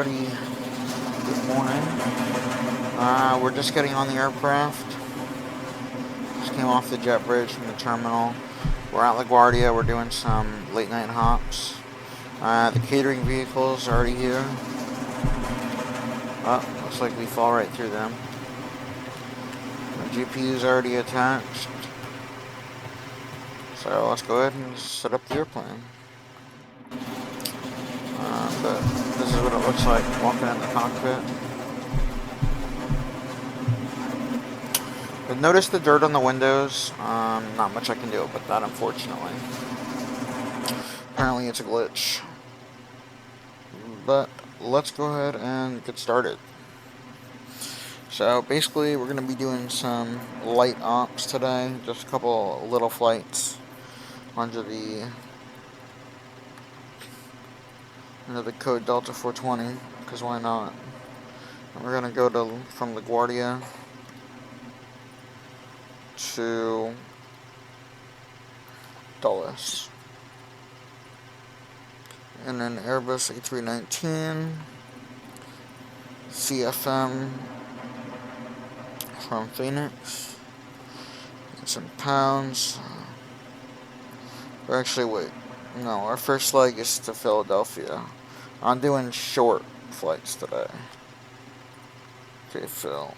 Alrighty, good morning. We're just getting on the aircraft. Just came off the jet bridge from the terminal. We're at LaGuardia. We're doing some late night hops. The catering vehicles are already here. Oh, looks like we fall right through them. The GPU is already attached. So let's go ahead and set up the airplane. But this is what it looks like walking in the cockpit. But notice the dirt on the windows. Not much I can do about that, unfortunately. Apparently it's a glitch. But let's go ahead and get started. So basically we're going to be doing some light ops today. Just a couple little flights under the code Delta 420, because why not? And we're going to go from LaGuardia to Dulles in an Airbus A319 CFM from Fenix. It's in pounds. Or actually, wait. No, our first leg is to Philadelphia. I'm doing short flights today. Okay, Phil.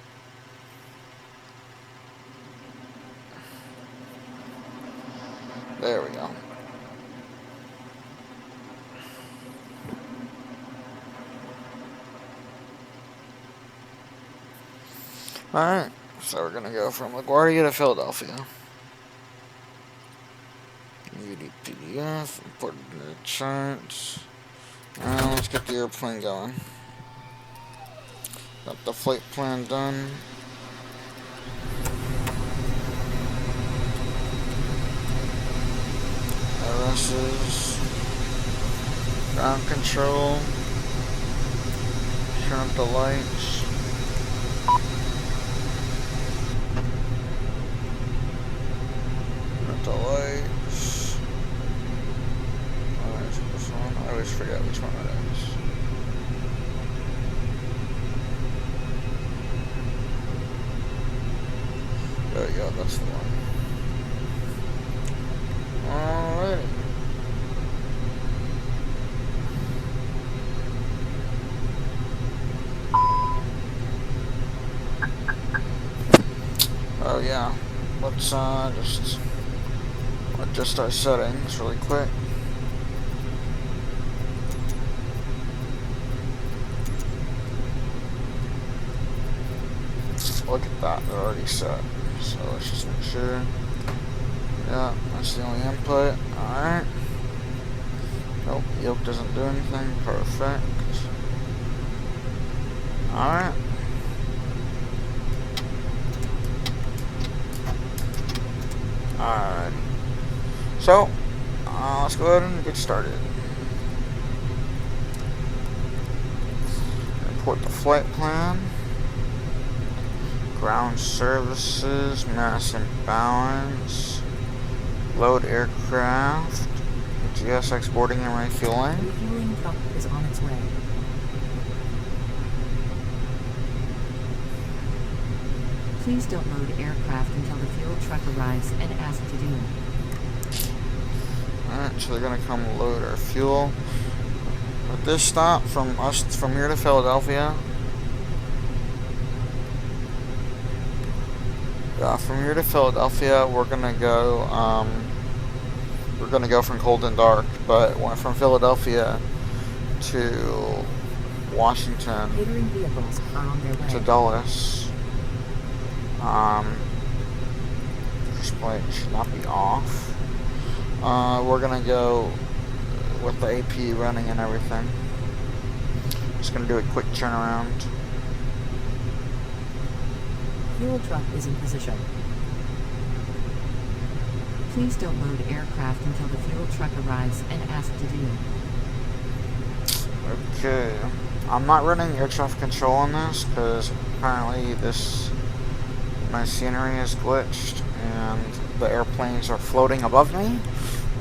There we go. Alright, so we're going to go from LaGuardia to Philadelphia. UD PDF, important the charts. Let's get the airplane going. Got the flight plan done. RS's, ground control, turn up the lights. Turn up the lights. Alright, is it this one? I always forget which one it is. There we go, that's the one. Alright. Oh yeah, let's just adjust our settings really quick. Look at that, they're already set. So let's just make sure. Yeah, that's the only input. Alright. Nope, yoke doesn't do anything. Perfect. Alright. Alright. So, let's go ahead and get started. Import the flight plan. Ground services, mass and balance. Load aircraft. GSX boarding and refueling. The refueling truck is on its way. Please don't load aircraft until the fuel truck arrives and asked to do. Alright, so they're gonna come load our fuel. At this stop from here to Philadelphia. From here to Philadelphia, we're gonna go from cold and dark, but from Philadelphia to Washington Catering vehicles are on their way. to Dulles. First plate should not be off. We're gonna go with the AP running and everything. Just gonna do a quick turnaround. Fuel truck is in position. Please don't load aircraft until the fuel truck arrives and asked to do. Okay. I'm not running air traffic control on this because apparently my scenery is glitched and the airplanes are floating above me.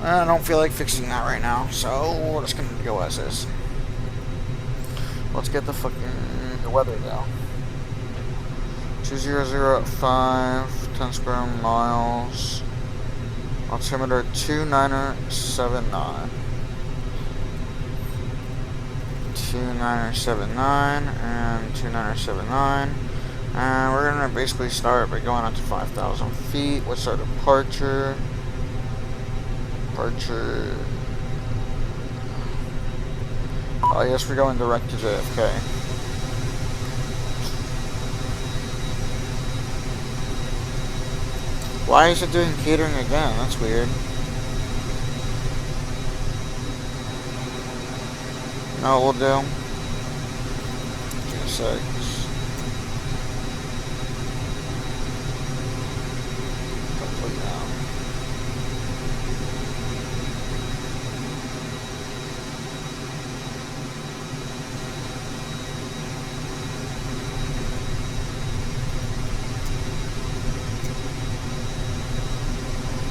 I don't feel like fixing that right now, so we're just gonna go as is. Let's get the fucking the weather though. 200 at 5, 10 square miles. Altimeter 2979. 2979 and 2979. And we're gonna basically start by going up to 5,000 feet. What's our departure? Departure. Oh, yes, we're going direct to JFK. Why is it doing catering again? That's weird. No, we'll do. 26. Complete now.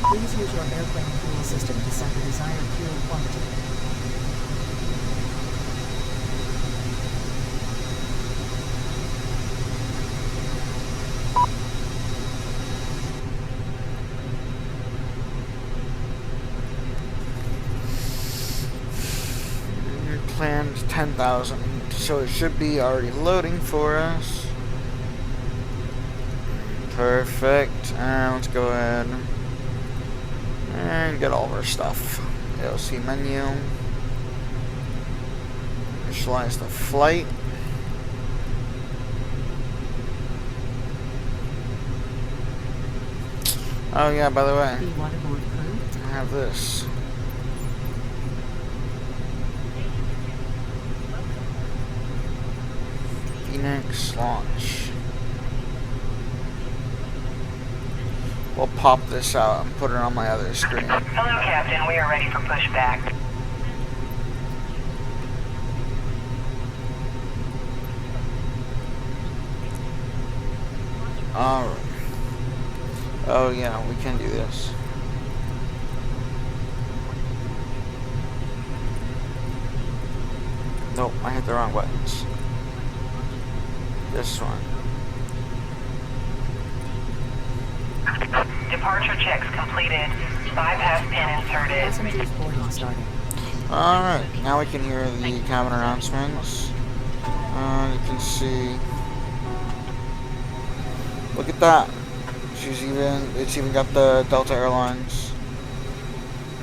Please use your airplane fuel system to set the desired fuel quantity. Planned 10,000, so it should be already loading for us. Perfect. And let's go ahead and get all of our stuff. AOC menu. Initialize the flight. Oh yeah, by the way, I have this. Fenix launch. We'll pop this out and put it on my other screen. Hello, Captain. We are ready for pushback. Alright. Oh yeah, we can do this. Nope, I hit the wrong buttons. This one. Departure checks completed. Bypass pin inserted. Passengers boarding started. Alright, now we can hear the cabin announcements. You can see. Look at that. It's even got the Delta Airlines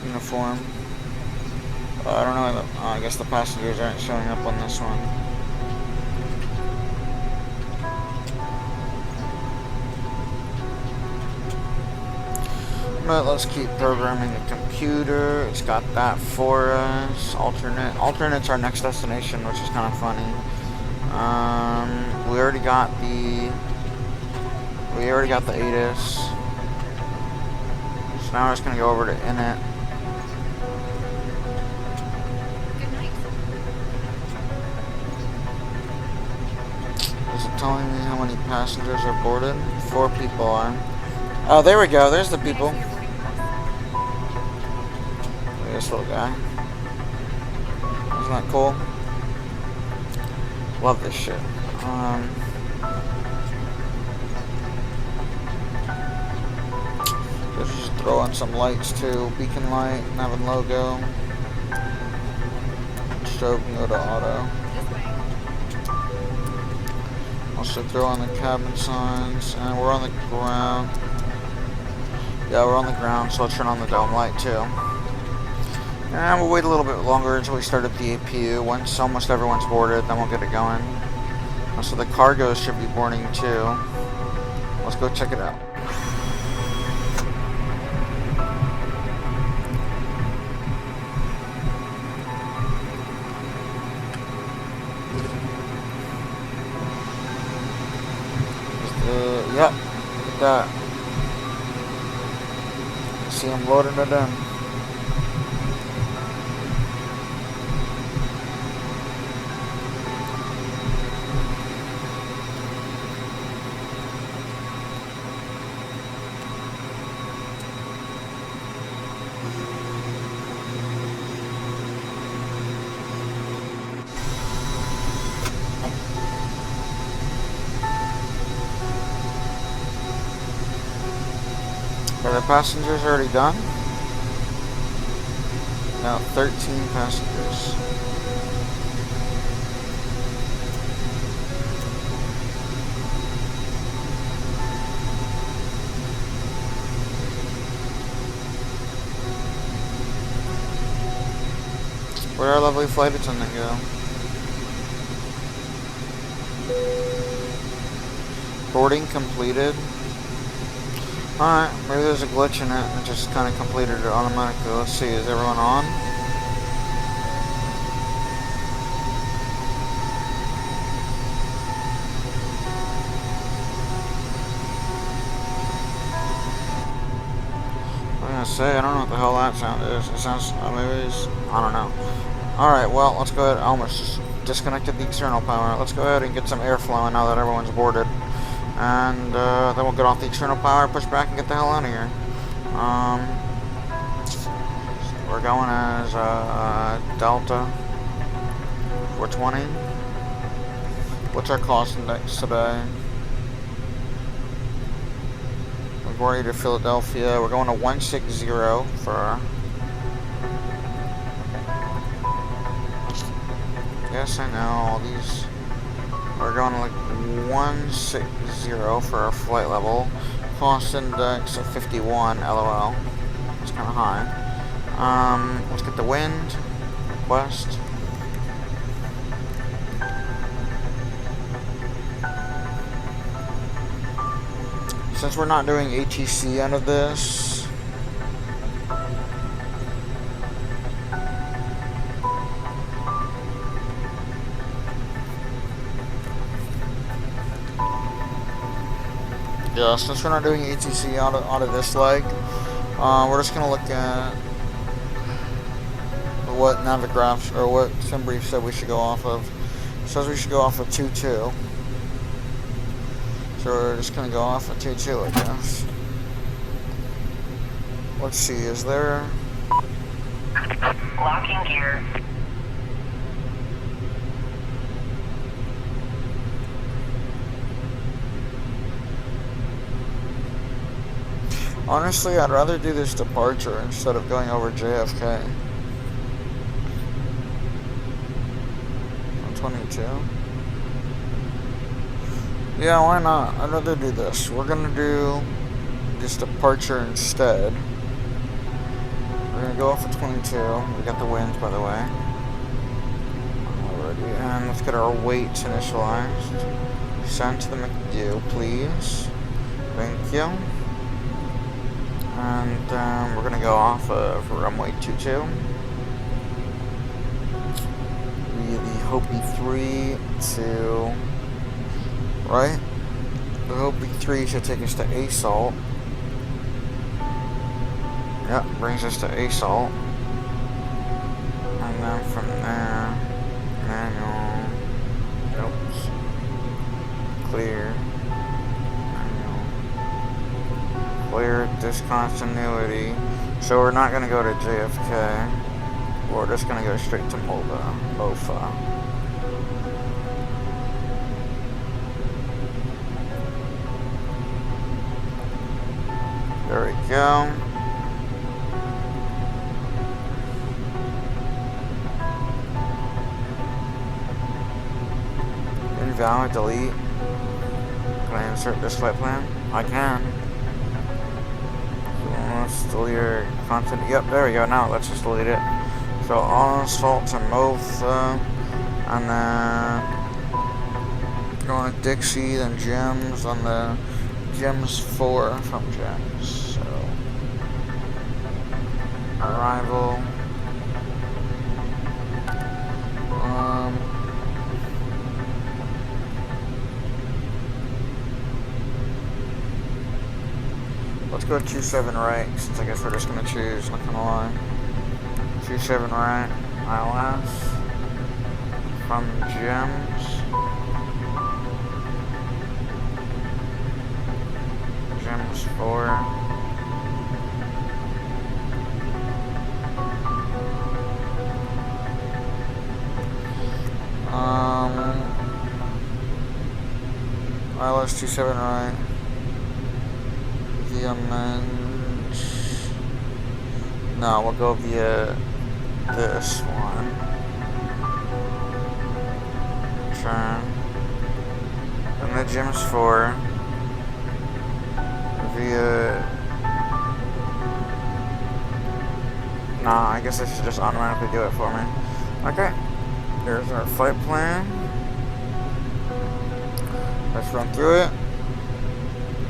uniform. I don't know. I guess the passengers aren't showing up on this one. But let's keep programming the computer. It's got that for us. Alternate's our next destination, which is kind of funny. We already got the ATIS. So now we're just gonna go over to init. Is it telling me how many passengers are boarded? 4 people are. Oh, there we go. There's the people. Look at this little guy. Isn't that cool? Love this shit. Let's just throw in some lights too. Beacon light, Navin logo. Strobe can go to auto. Also throw on the cabin signs, and we're on the ground. Yeah, we're on the ground, so I'll turn on the dome light too. And we'll wait a little bit longer until we start up the APU. Once almost everyone's boarded, then we'll get it going. So the cargo should be boarding too. Let's go check it out. Yep, look at that. See him loading it in. passengers already done? No, 13 passengers. Where'd our lovely flight attendant go? Boarding completed. Alright, maybe there's a glitch in it and it just kind of completed it automatically. Let's see, is everyone on? I'm gonna say, I don't know what the hell that sound is. It sounds, maybe it's, I don't know. Alright, well, let's go ahead. I almost just disconnected the external power. Let's go ahead and get some air flowing now that everyone's boarded. And then we'll get off the external power, push back, and get the hell out of here. We're going as Delta 420. What's our cost index today? LaGuardia to Philadelphia. We're going to 160 for. Yes, I know all these. We're going to like 160 for our flight level. Cost index of 51, LOL. It's kind of high. Let's get the wind. West. Since we're not doing ATC out of this, yeah, since we're not doing ATC out of this leg, we're just gonna look at what Navigraph or what SimBrief said we should go off of. It says we should go off of 2-2. So we're just gonna go off of 2-2, I guess. Let's see, is there? Locking gear. Honestly, I'd rather do this departure instead of going over JFK. 122. Yeah, why not? I'd rather do this. We're gonna do this departure instead. We're gonna go off of 22. We got the winds, by the way. Alrighty, and let's get our weights initialized. Send to the McDo, please. Thank you. And we're gonna go off of runway 22. The Hopi 3 to right. The Hopi 3 should take us to ASALT. Yep, brings us to ASALT. And then from there, manual. Oops. Clear. Clear discontinuity. So we're not going to go to JFK. We're just going to go straight to MOFA. There we go. Invalid, delete. Can I insert this flight plan? I can. Delete your content. Yep, there we go. Now let's just delete it. So on assault to MOFA, and then going to Dixie, then Gems on the Gems 4 from Gems. So arrival. Let's go 27 right, since I guess we're just going to choose, not going to lie. 27 right, ILS, from Gems, Gems 4, ILS 27 right. Mensch. No, we'll go via this one. Turn. And the gym's for via. Nah, I guess I should just automatically do it for me. Okay. There's our flight plan. Let's run through it.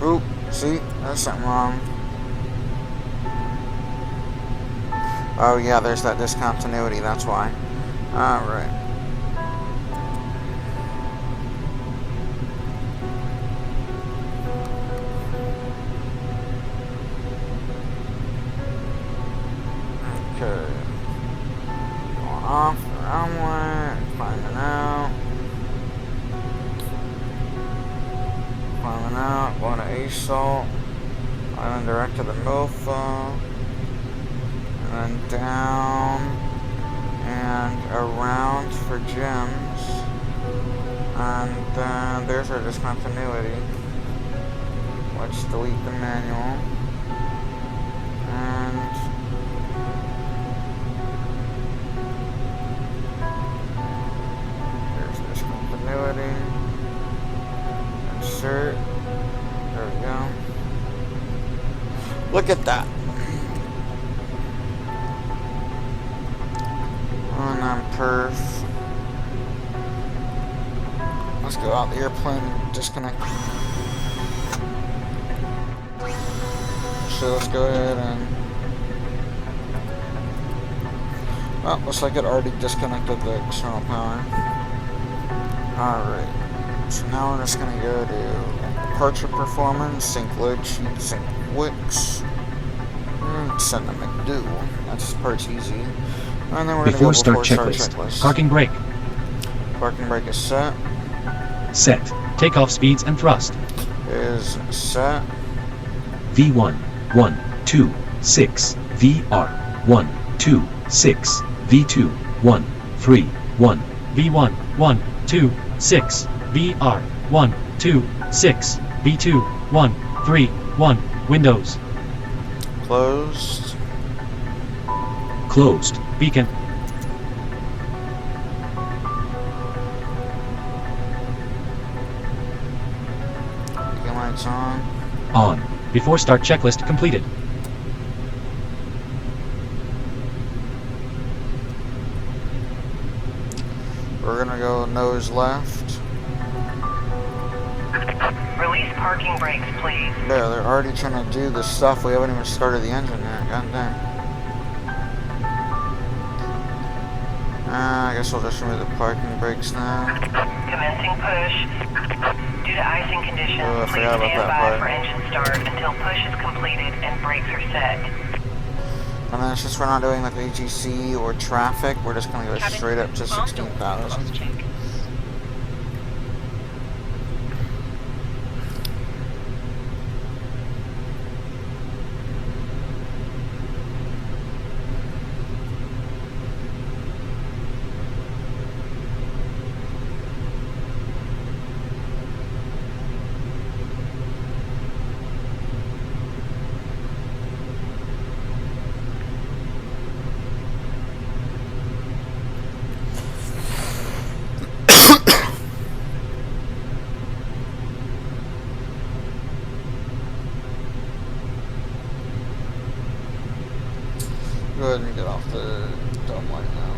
Oop, see, there's something wrong. Oh yeah, there's that discontinuity, that's why. Alright. Okay. Going off the runway, climbing out. Climbing out, going to ASALT. Island direct to the MOFA. And then down and around for gyms. And then there's our discontinuity. Let's delete the manual. And there's discontinuity. Insert. There we go. Look at that. And I'm perf. Let's go out the airplane and disconnect. So let's go ahead and. Well, looks like it already disconnected the external power. Alright. So now we're just gonna go to departure performance, sync load sheet, sync wicks, and send them a do. That's part's easy. And then we're gonna go before start checklist. Parking brake. Parking brake is set. Set. Takeoff speeds and thrust. Is set. V1, 1, 2, 6. VR, 1, 2, 6. V2, 1, 3, 1. V1, 1, 2, 6. VR, 1, 2, 6. V2, 1, 3, 1. Windows. Closed. Closed. Beacon. Beacon lights on. On. Before start checklist completed. We're gonna go nose left. Release parking brakes, please. There, they're already trying to do the stuff. We haven't even started the engine yet. God damn. I guess we'll just remove the parking brakes now. Commencing push. Due to icing conditions, Oh, I please forgot about stand that by part. for engine start until push is completed and brakes are set. And then since we're not doing like AGC or traffic, we're just gonna go straight up to 16,000. Go ahead and get off the dome light now.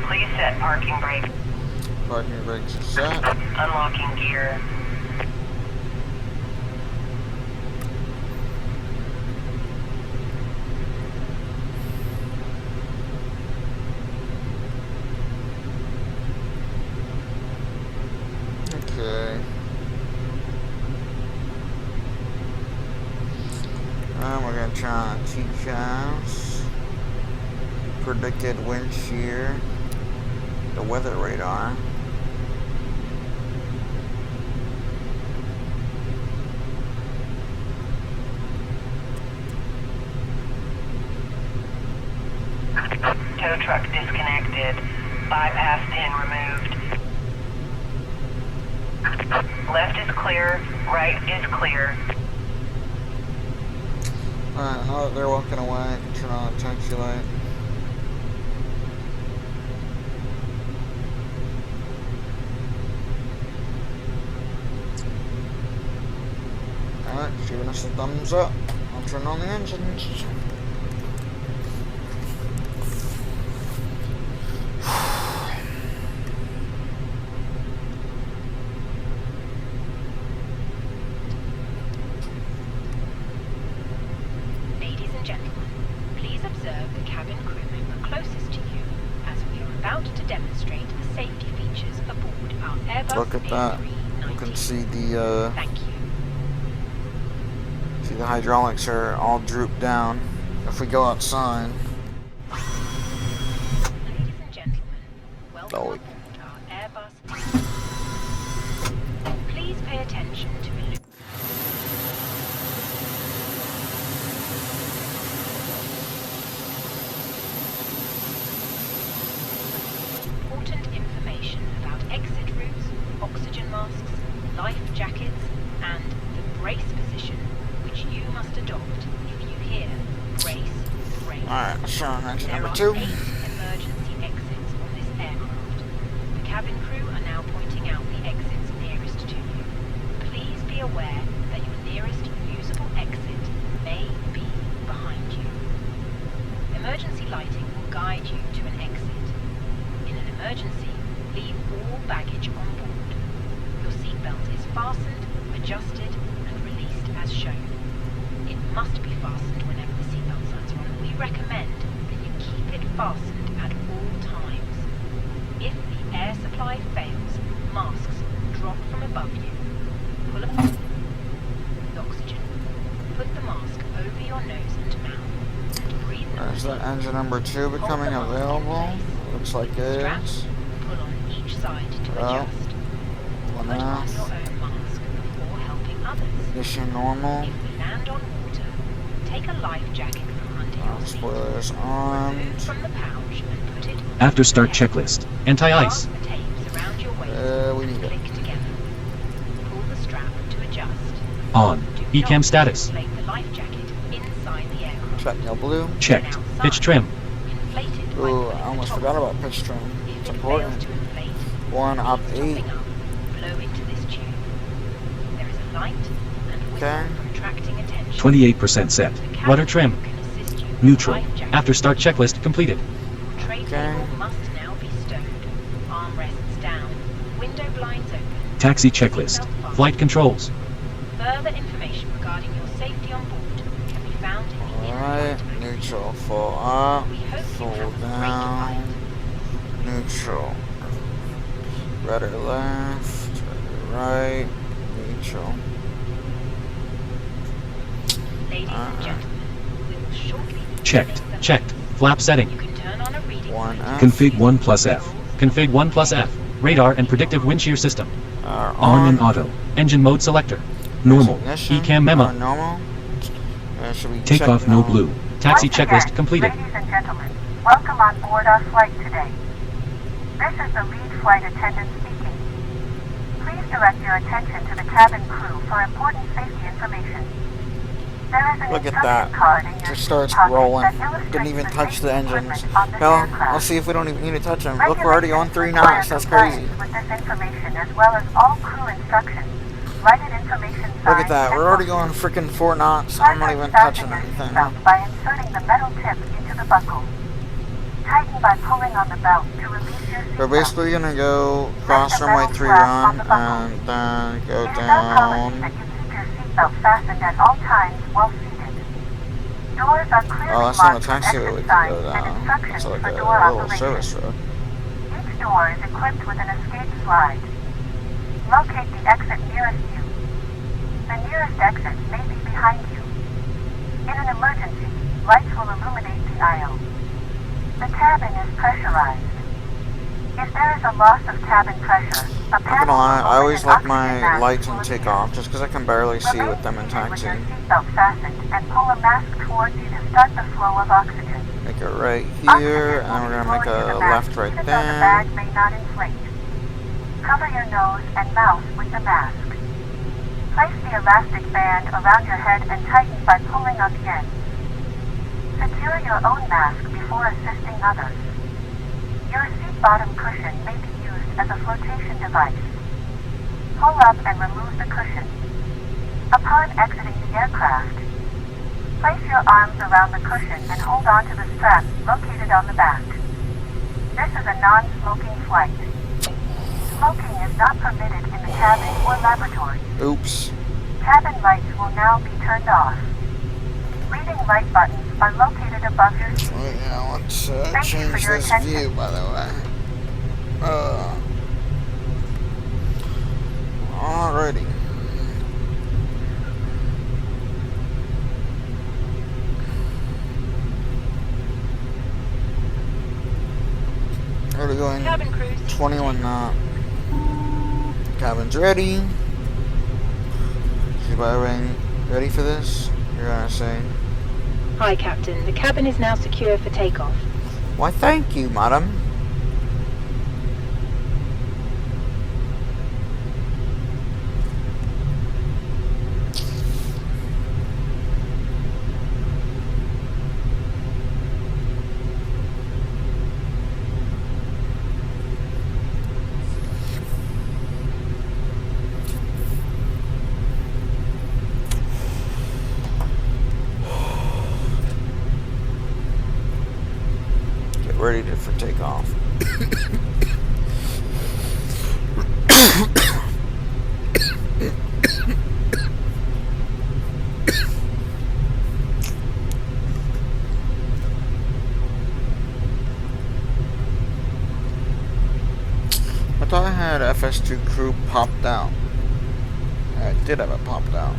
Please set parking brake. Parking brakes are set. Unlocking gear. Okay. We're gonna try on TCAS. Predicted wind shear. The weather radar. Tow truck disconnected. Bypass pin removed. Left is clear. Right is clear. Alright, now that they're walking away, I can turn on the taxi light. Alright, giving us a thumbs up. I'll turn on the engines. Ladies and gentlemen, please observe the cabin crew member closest to you as we are about to demonstrate the safety features aboard our Airbus Look at that. A319. You can see the Thank you. see the hydraulics are all drooped down. If we go outside, Ladies and gentlemen, welcome Oh, aboard our Airbus. Please pay attention to important information about exit routes, oxygen masks, life jackets, and the brace position, which you must adopt if you hear brace, brace. alright, showing engine There number are 2. 8 emergency exits on this aircraft. The cabin crew are now pointing out the exits nearest to you. Please be aware that your nearest usable exit may be behind you. Emergency lighting will guide you to an exit. In an emergency, leave all baggage on board. Your seatbelt is fastened, adjusted, and released as shown. It must be fastened whenever the seatbelt signs are on. We recommend that you keep it fastened at all times. If the air supply fails, masks drop from above you. Pull up with oxygen. Put the mask over your nose and mouth and breathe the Is that engine number 2 becoming Hold the mask in available? place. Looks like it Strap, is. pull on each side to Well, adjust. One Put on off. your own mask before helping others. Ignition normal. If we land on water, take a life jacket from under your seat. Spoilers Remove armed. from the pouch and put it After start on the head. checklist. Anti-ice. Clasp the tapes around your waist We need and it. click together. Pull the strap to adjust. On. Do ECAM not status. inflate the life jacket inside the aircraft. Check no blue. Checked. Pitch trim. Inflate it by Ooh, pulling I the almost top forgot off. about pitch trim. If It's it important. fails to inflate, One up keep 8. topping up. Blow into this tube. There is a light and whistle Okay. for attracting attention. 28% set. The cabin Rudder trim. crew can assist you with Neutral. life jacket. After start checklist completed. Your tray Okay. table must now be stowed. Armrests down. Window blinds open. Taxi checklist. Flight controls. Further information regarding your safety on board can be found in the Alright, in-flight magazine. neutral, full up, We hope you full have a great down, flight. neutral, rudder left, rudder right, neutral. Ladies and gentlemen, we will shortly be Checked. beginning the Checked. flight. Flap setting. You can turn on a reading One light. up. Config 1 plus F. Config 1 plus F. Radar and predictive wind shear system. Are On and auto. Engine mode selector. Normal. Ignition, ECAM are memo. normal. Should we Take check off no now? blue. Taxi Once checklist again, completed. Ladies and gentlemen, welcome on board our flight today. This is the lead flight attendant speaking. Please direct your attention to the cabin crew for important safety information. There is an Look at instruction that. card in your Just seat starts pocket rolling. that illustrates Didn't even the touch safety the engines. equipment on this Hell, aircraft. I'll see if we don't even need to touch them. Look, we're already on 3 Regulations knots. That's require crazy. compliance with this information as well as all crew instructions, lighted information Look at signs, that. and We're already posters. going freaking 4 knots. I'm not even touching anything. Seatbelt by inserting the metal tip into the buckle. Tighten by pulling on the belt to release your seatbelt. We're basically gonna go cross runway 3 run and then go It is our policy down. that you keep your seatbelt fastened at all times while seated. Doors are clearly Oh, that's not a marked with taxi exit we can signs go and down. instructions It's like for a door little operation. service road. Each door is equipped with an escape slide. Locate the exit nearest you. The nearest exit may be behind you. In an emergency, lights will illuminate the aisle. The cabin is pressurized. If there is a loss of cabin pressure, a Not panel gonna lie, will I always open like and my oxygen mask lights will and take appear. off just because I can barely see Remain with them in seated with your taxi. seatbelt fastened and pull a mask towards you to start the flow of oxygen. Make it right Oxygen here, will and we're be gonna make flowing to a the mask, left right even though the there. bag may not inflate. Cover your nose and mouth with the mask. Place the elastic band around your head and tighten by pulling on the end. Secure your own mask before assisting others. Your seat bottom cushion may be used as a flotation device. Pull up and remove the cushion. Upon exiting the aircraft, place your arms around the cushion and hold on to the strap located on the back. This is a non-smoking flight. Smoking is not permitted in the cabin or laboratory. Oops. Cabin lights will now be turned off. Reading light buttons are located above your seat. Well, yeah, let's Thank you for change your this attention. view, by the way. Alrighty. We're going Cabin crew. 21 knot. Cabin's ready. Is everybody ready for this? You're gonna say. Hi, Captain. The cabin is now secure for takeoff. Why, thank you, madam. Ready for takeoff. I thought I had FS2 crew popped out. I did have it popped out.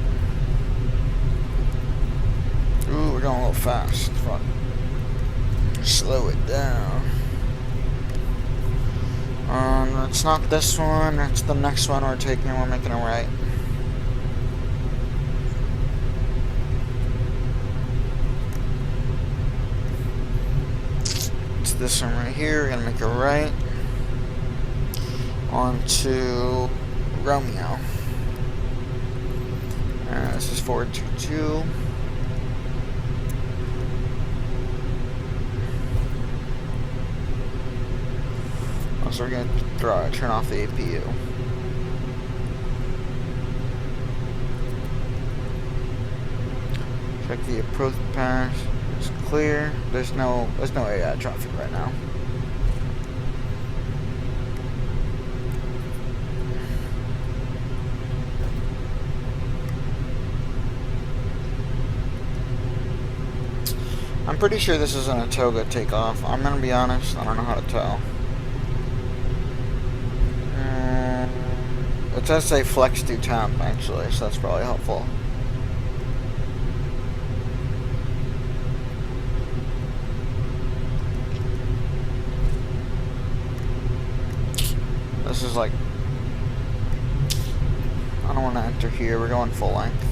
Ooh, we're going a little fast. Fuck. Slow it down. It's not this one, it's the next one we're taking, we're making a right. It's this one right here, we're gonna make a right. Onto Romeo. This is 422. So we're going to turn off the APU. Check the approach pass. It's clear. There's no air traffic right now. I'm pretty sure this isn't a toga takeoff. I'm gonna be honest, I don't know how to tell. It does say flex to temp actually, so that's probably helpful. This is like, I don't want to enter here, we're going full length.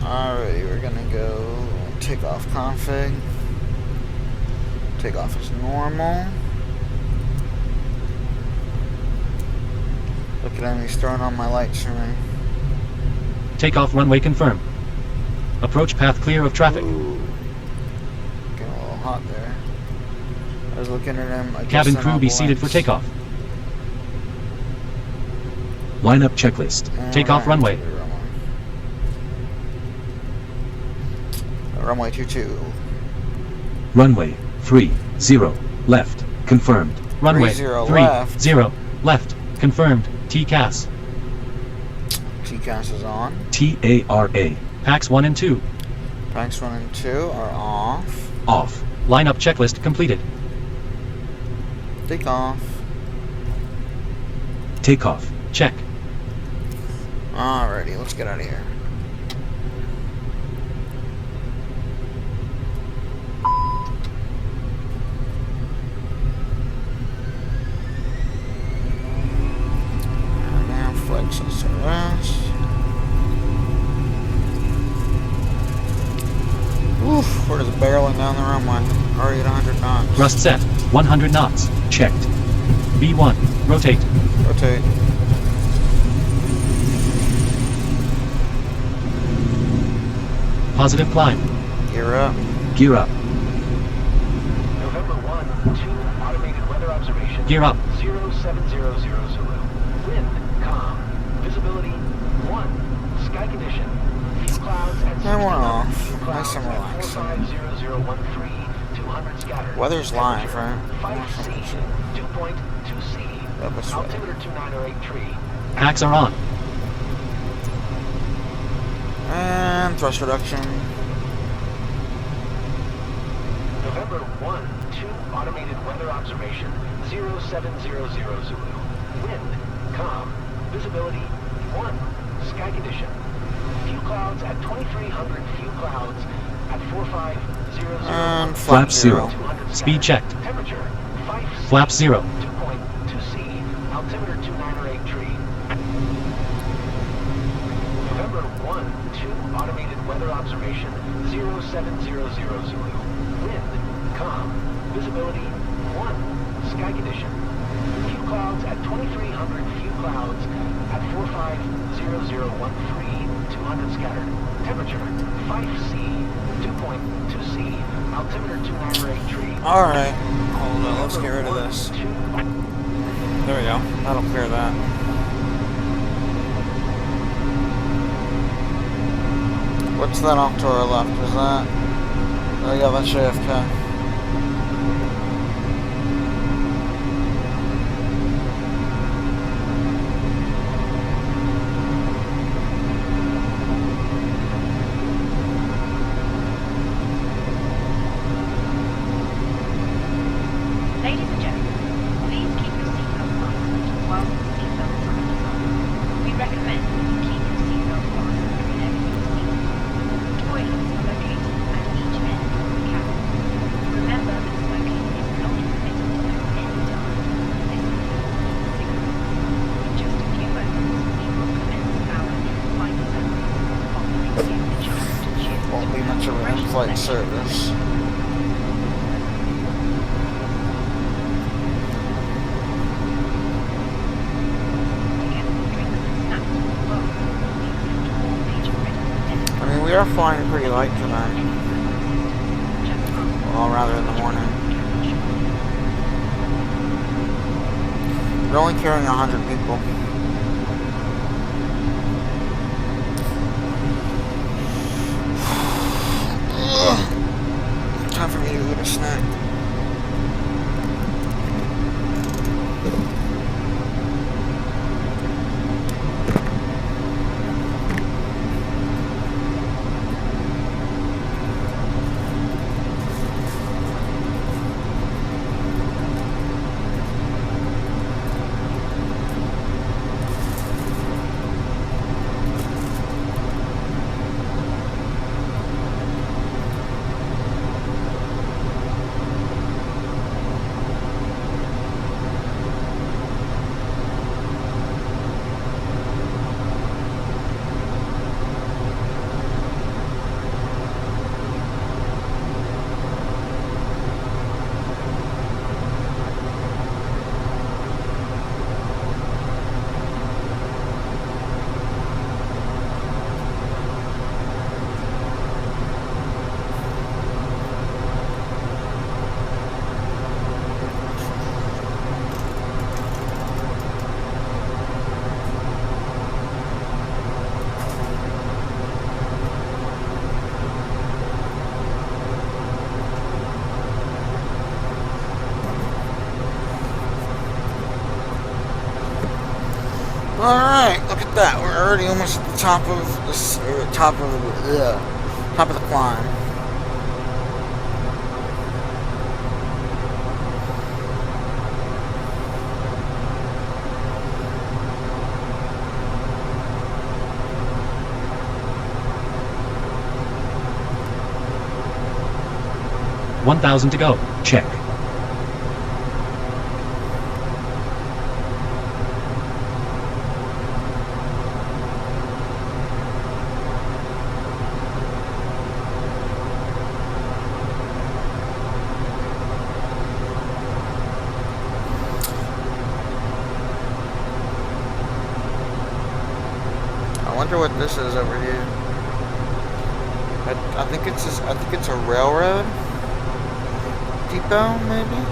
Alrighty, we're gonna go takeoff config. Takeoff is normal. Look at him, he's throwing on my lights for me. Takeoff runway confirmed. Approach path clear of traffic. Ooh. Getting a little hot there. I was looking at him. Cabin crew be seated for takeoff. Lineup checklist. Takeoff runway. Runway 22. Runway 30 left. Confirmed. Runway 30 left. 30 left. Confirmed. TCAS. TCAS is on. TARA. Packs 1 and 2. Packs 1 and 2 are off. Off. Lineup checklist completed. Take off. Takeoff. Check. Alrighty, let's get out of here. Now flex SRS. barreling down the runway. Already at 100 knots. Thrust set. 100 knots. Checked. V1. Rotate. Rotate. Positive climb. Gear up. Gear up. November 1, 2, automated weather observation. Gear up. 0700 Zulu. Wind, calm. Visibility, 1. Sky condition. Few clouds at 60 And we're off. Few clouds Nice and at relaxing. 450013. 200 scattered. Weather's live, Temperature, right? 5C. Dew point, 2C. That was sweet. Altimeter 2908 Packs are on. And thrust reduction. November 1, 2, automated weather observation, 0700 Zulu. Wind, calm. Visibility, 1. Sky condition. Few clouds at 2300, few clouds at 4500. And Flap flap 0. 200 Speed checked. Temperature, 5C. Flap 0. Dew point, 2C. Altimeter 2908 November 1, 2, automated weather observation, 0700 Zulu. Wind, calm. Visibility, 1. Sky condition. Few clouds at 2300, few clouds at 450013. 200 scattered. Temperature, 5C. Dew point, 2C. Altimeter 2908 Alright. Hold on, let's get rid of this. There we go. That'll clear that. What's that off to our left? Is that... Oh yeah, that's JFK. Ladies and gentlemen, please keep your seatbelt fastened while the seatbelt sign is on. We recommend that you keep your seatbelt fastened whenever you are seated. Toilets are located at each end of the cabin. Remember that smoking is not permitted at any time. This includes cigarettes. In just a few moments, we will commence our in-flight service, offering you the chance to choose Won't be much of an fresh in-flight selection of service. I mean, we are flying pretty light tonight. Well, rather in the morning. We're only carrying 100 people. Time for me to go get a snack. Alright, look at that. We're already almost at the top of this, top of the climb. $1,000 to go. Check. wonder what this is over here. I think it's a railroad depot, maybe.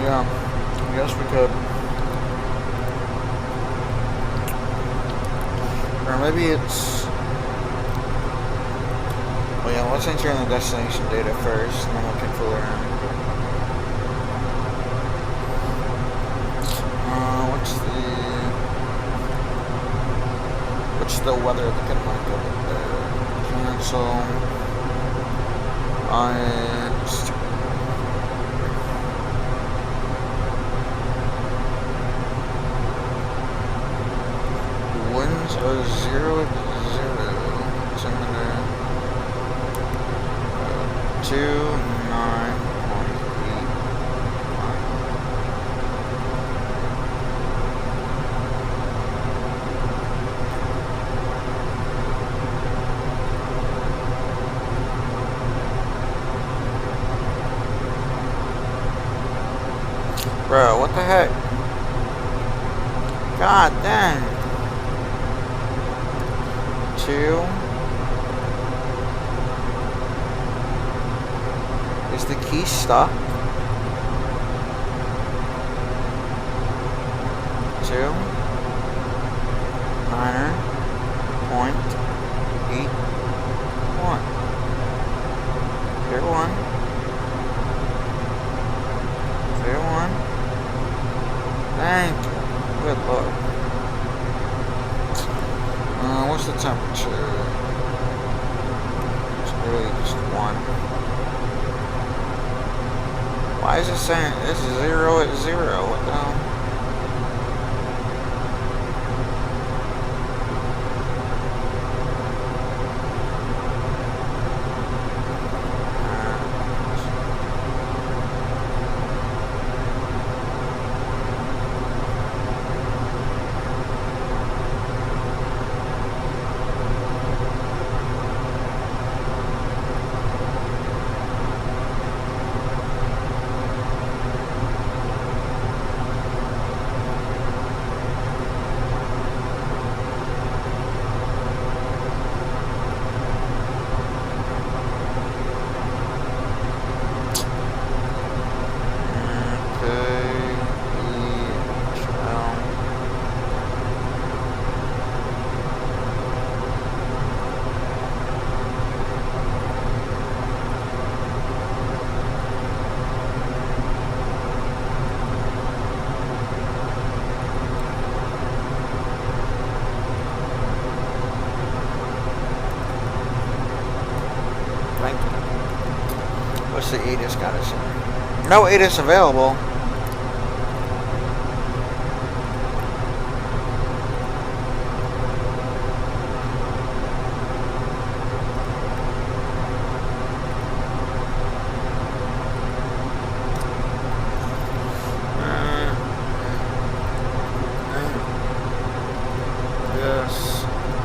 Yeah, I guess we could. Or maybe it's... Well, yeah, let's enter in the destination data first, and then we can fool around. What's the weather looking like over there? Cancel. Winds are 0 at 0. So I'm gonna 29.8. Bro, what the heck? God dang. 2. Is the key stuck? 2. 9.81. Clear 1. Clear 1. Thank you. Good lord. What's the temperature? It's really just 1. Why is it saying it's 0 at 0? What the hell? What's the ATIS gotta say? No ATIS available.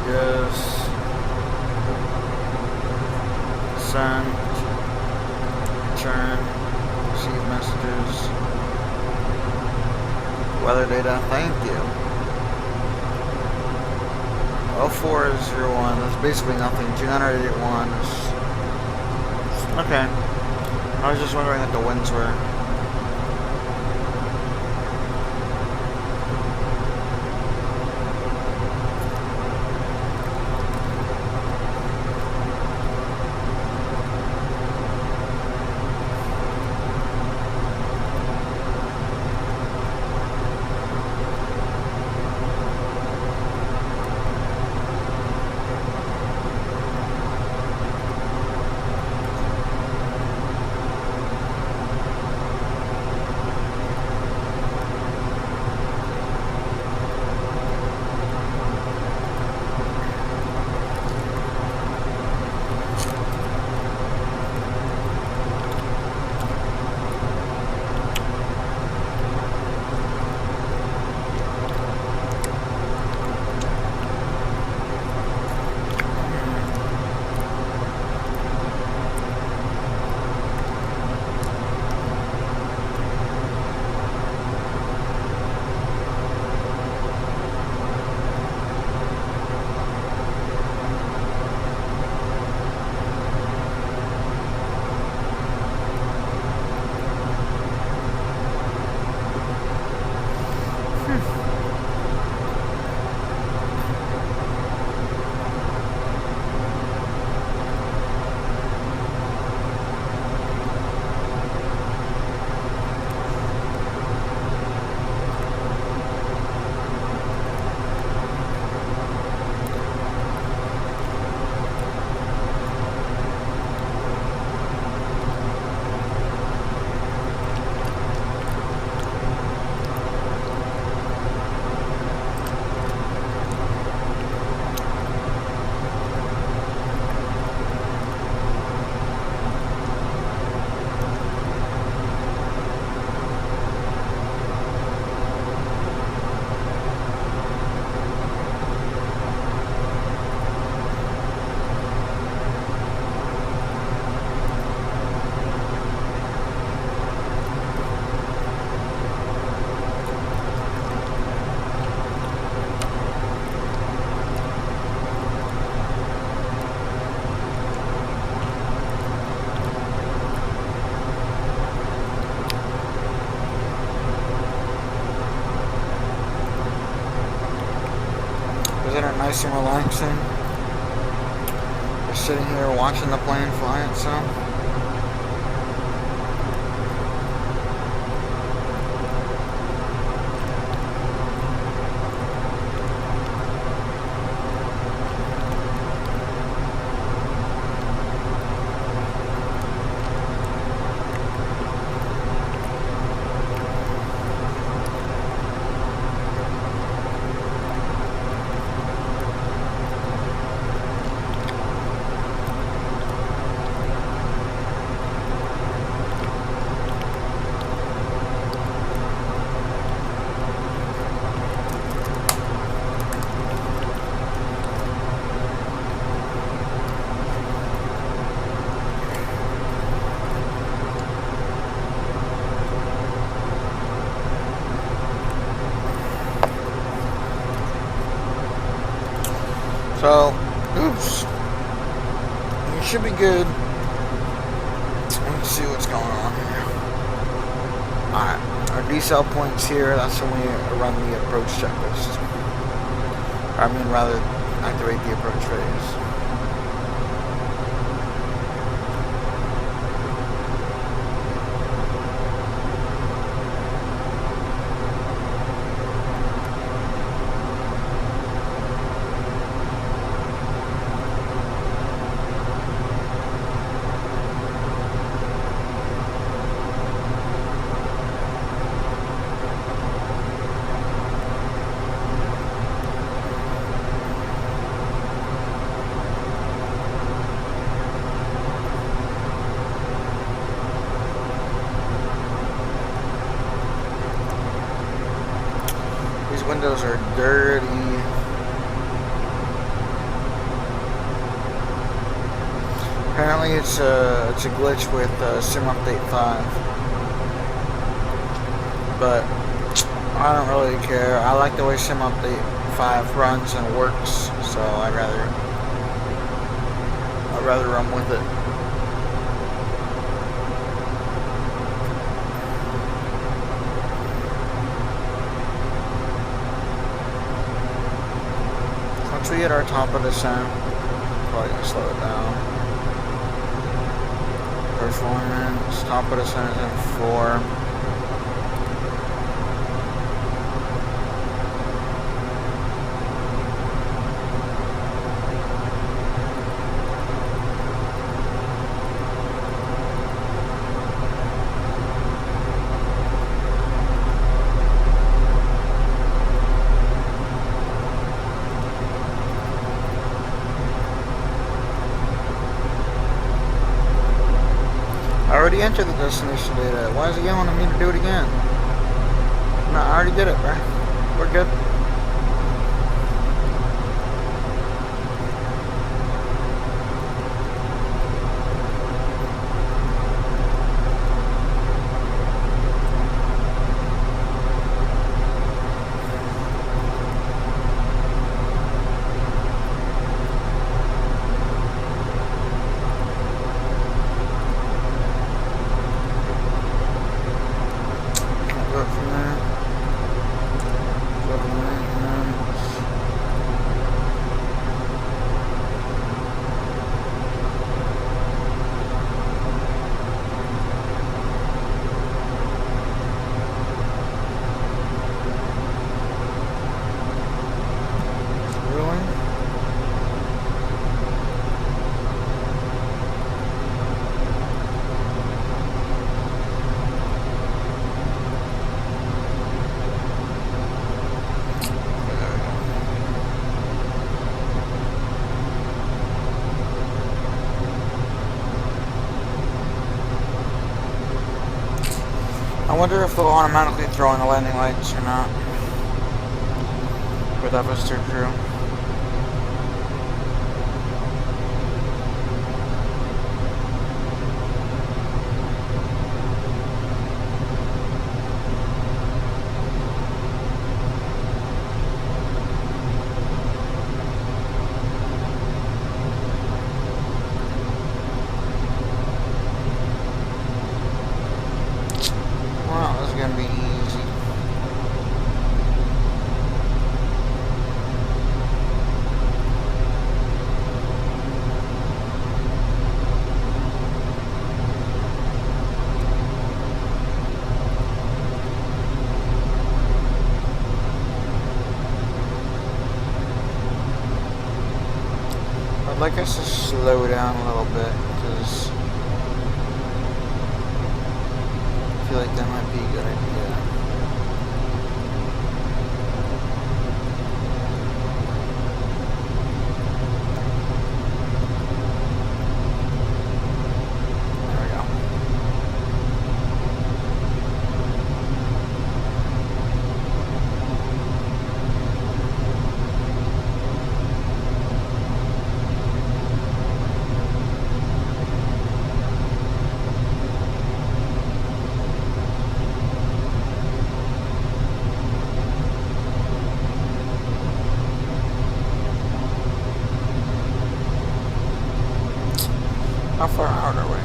Yes. Send. Return. Receive messages. Weather data. Thank you. 0401. That's basically nothing. 281 is... Okay. I was just wondering what the winds were. nice and relaxing. Just sitting here watching the plane fly itself. So, oops. You should be good. Let's see what's going on here. Alright, our decel point's here. That's when we run the approach checklist. I mean, rather, activate the approach phase. These windows are dirty. Apparently it's a glitch with Sim Update 5. But I don't really care. I like the way Sim Update 5 runs and works, so I'd rather run with it. Once we hit our top of descent, probably gonna slow it down. Performance, top of descent is in 4. I already entered the destination data. Why is it yelling at me to do it again? No, I already did it, bro. We're good. I wonder if they'll automatically throw in the landing lights or not. For that visitor crew. Wow, this is gonna be easy. like us to slow down a little bit, because I feel like that might be a good idea. There we go. How far out are we?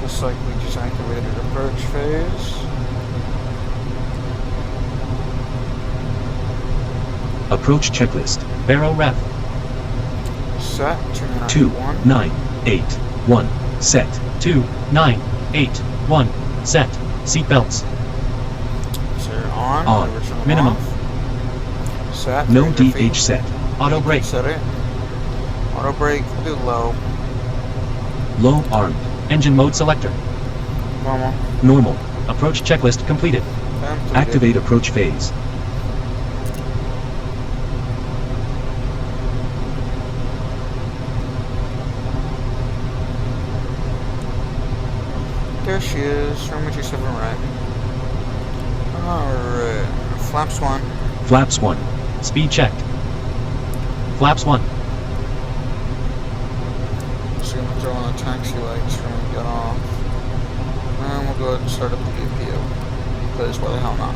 Looks like we just activated approach phase. Approach checklist. Barrel ref. Set 2981. Set 2981. Set. Seatbelts. So on. On. Original Minimum. off. Set. No 300 feet. DH set. Auto brake. Set it. Auto brake. Do low. Low armed. Engine mode selector. Normal. Normal. Approach checklist completed. Completed. Activate approach phase. There she is. Runway 27 right. Alright. Flaps 1. Flaps 1. Speed checked. Flaps 1. So I'm gonna throw on the taxi lights when we get off. And we'll go ahead and start up the VPO. Because why the hell not?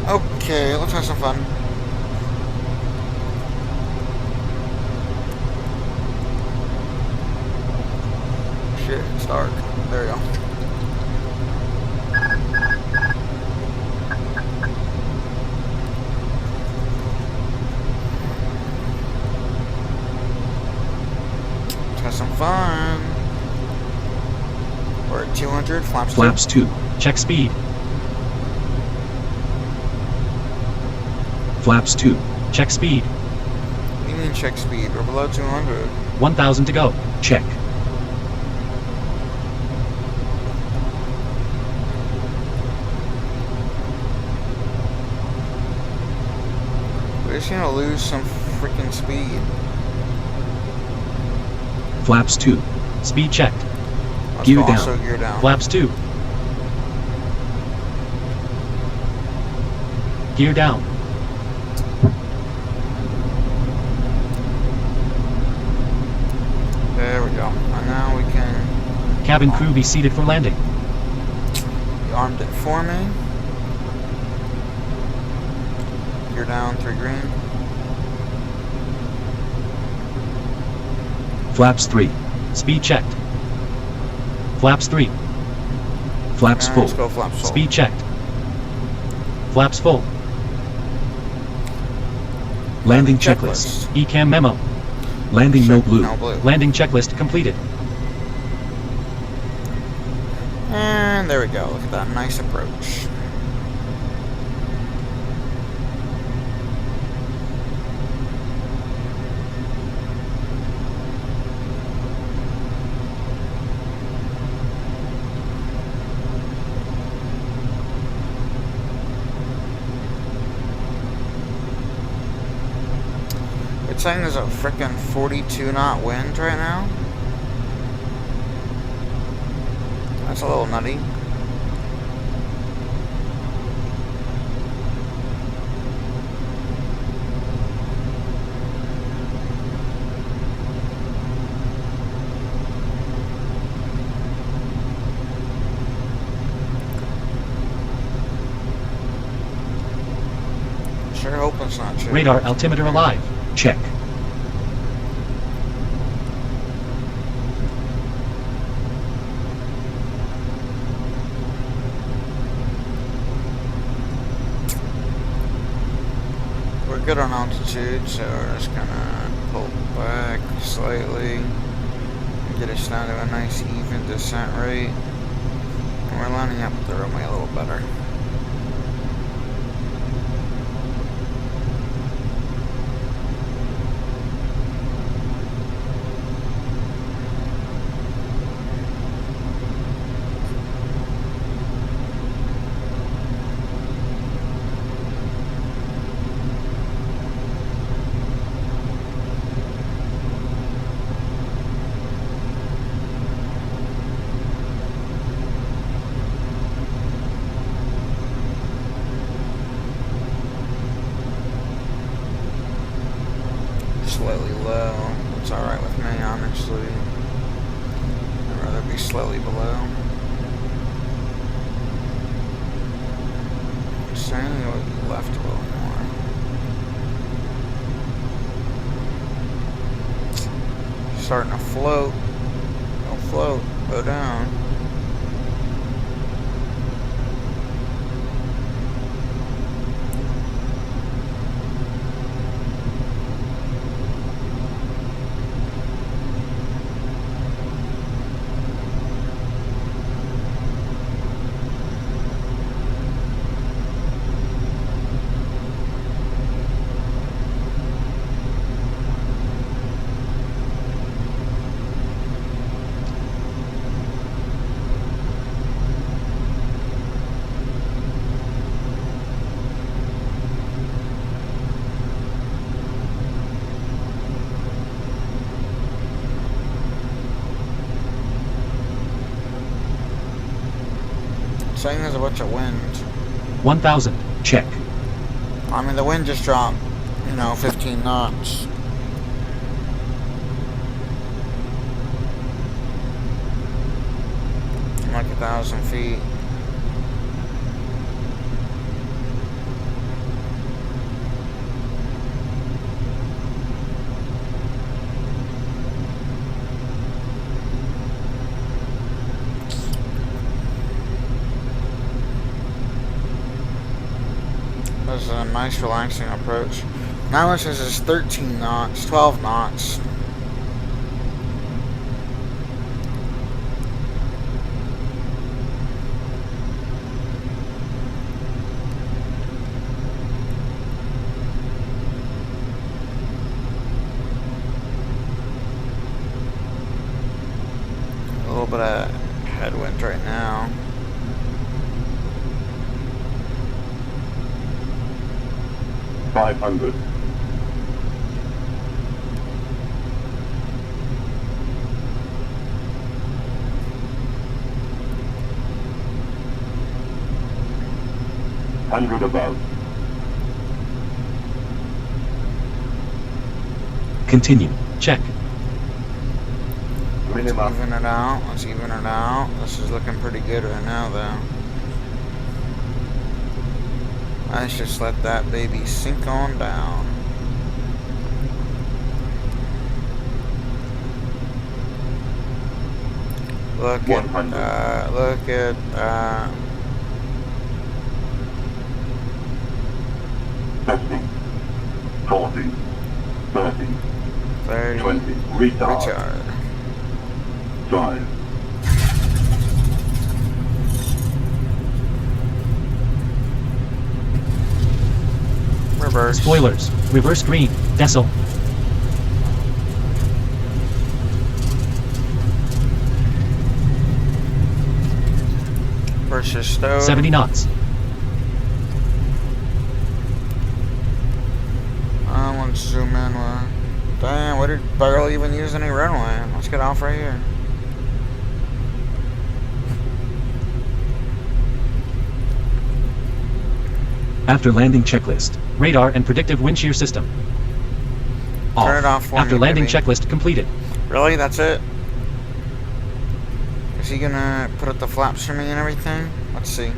Okay, let's have some fun. Shit, it's dark. There we go. Let's have some fun. We're at 200, flaps 2. Flaps 2. Check speed. Flaps 2. Check speed. What do you mean check speed? We're below 200. 1000 to go. Check. We're just gonna lose some freaking speed. Flaps 2. Speed checked. Let's Gear go down. also gear down. Flaps 2. Gear down. There we go. And now we can Cabin crew be seated for landing. be armed it for me. Gear down, 3 green. Flaps 3. Speed checked. Flaps 3. Flaps And full. let's go flaps full. Speed checked. Flaps full. Landing checklist. ECAM memo. Landing no blue. No blue. Landing checklist completed. And there we go. Look at that nice approach. It's saying there's a frickin' 42 knot wind right now. That's a little nutty. Sure hope it's not true. Radar altimeter alive. Check. We're good on altitude, so we're just gonna pull back slightly and get us down to a nice even descent rate. And we're lining up the runway a little better. Slightly low. It's alright with me, honestly. I'd rather be slightly below. I'm saying it would be left a little more. Starting to float. Don't float. Go down. Saying there's a bunch of wind. 1000. Check. I mean, the wind just dropped, 15 knots. Like 1,000 feet. This is a nice relaxing approach. Now it says it's 13 knots, 12 knots. A little bit of headwind right now. $500. $100 above. Continue. Check. Minimum. Even it out. Let's even it out. This is looking pretty good right now, though. Let's just let that baby sink on down. Look at 100. that. Look at that. Testing. 40, 30, 30. 20, retard, Retard. 5, Reverse. Spoilers. Reverse green. Decil. Versus stove. 70 knots. Let's zoom in. Damn, we did barely even use any runway. Let's get off right here. After landing checklist. Radar and predictive wind shear system. Off. Turn it off for After me, landing baby. checklist completed. Really? That's it? Is he gonna put up the flaps for me and everything? Let's see.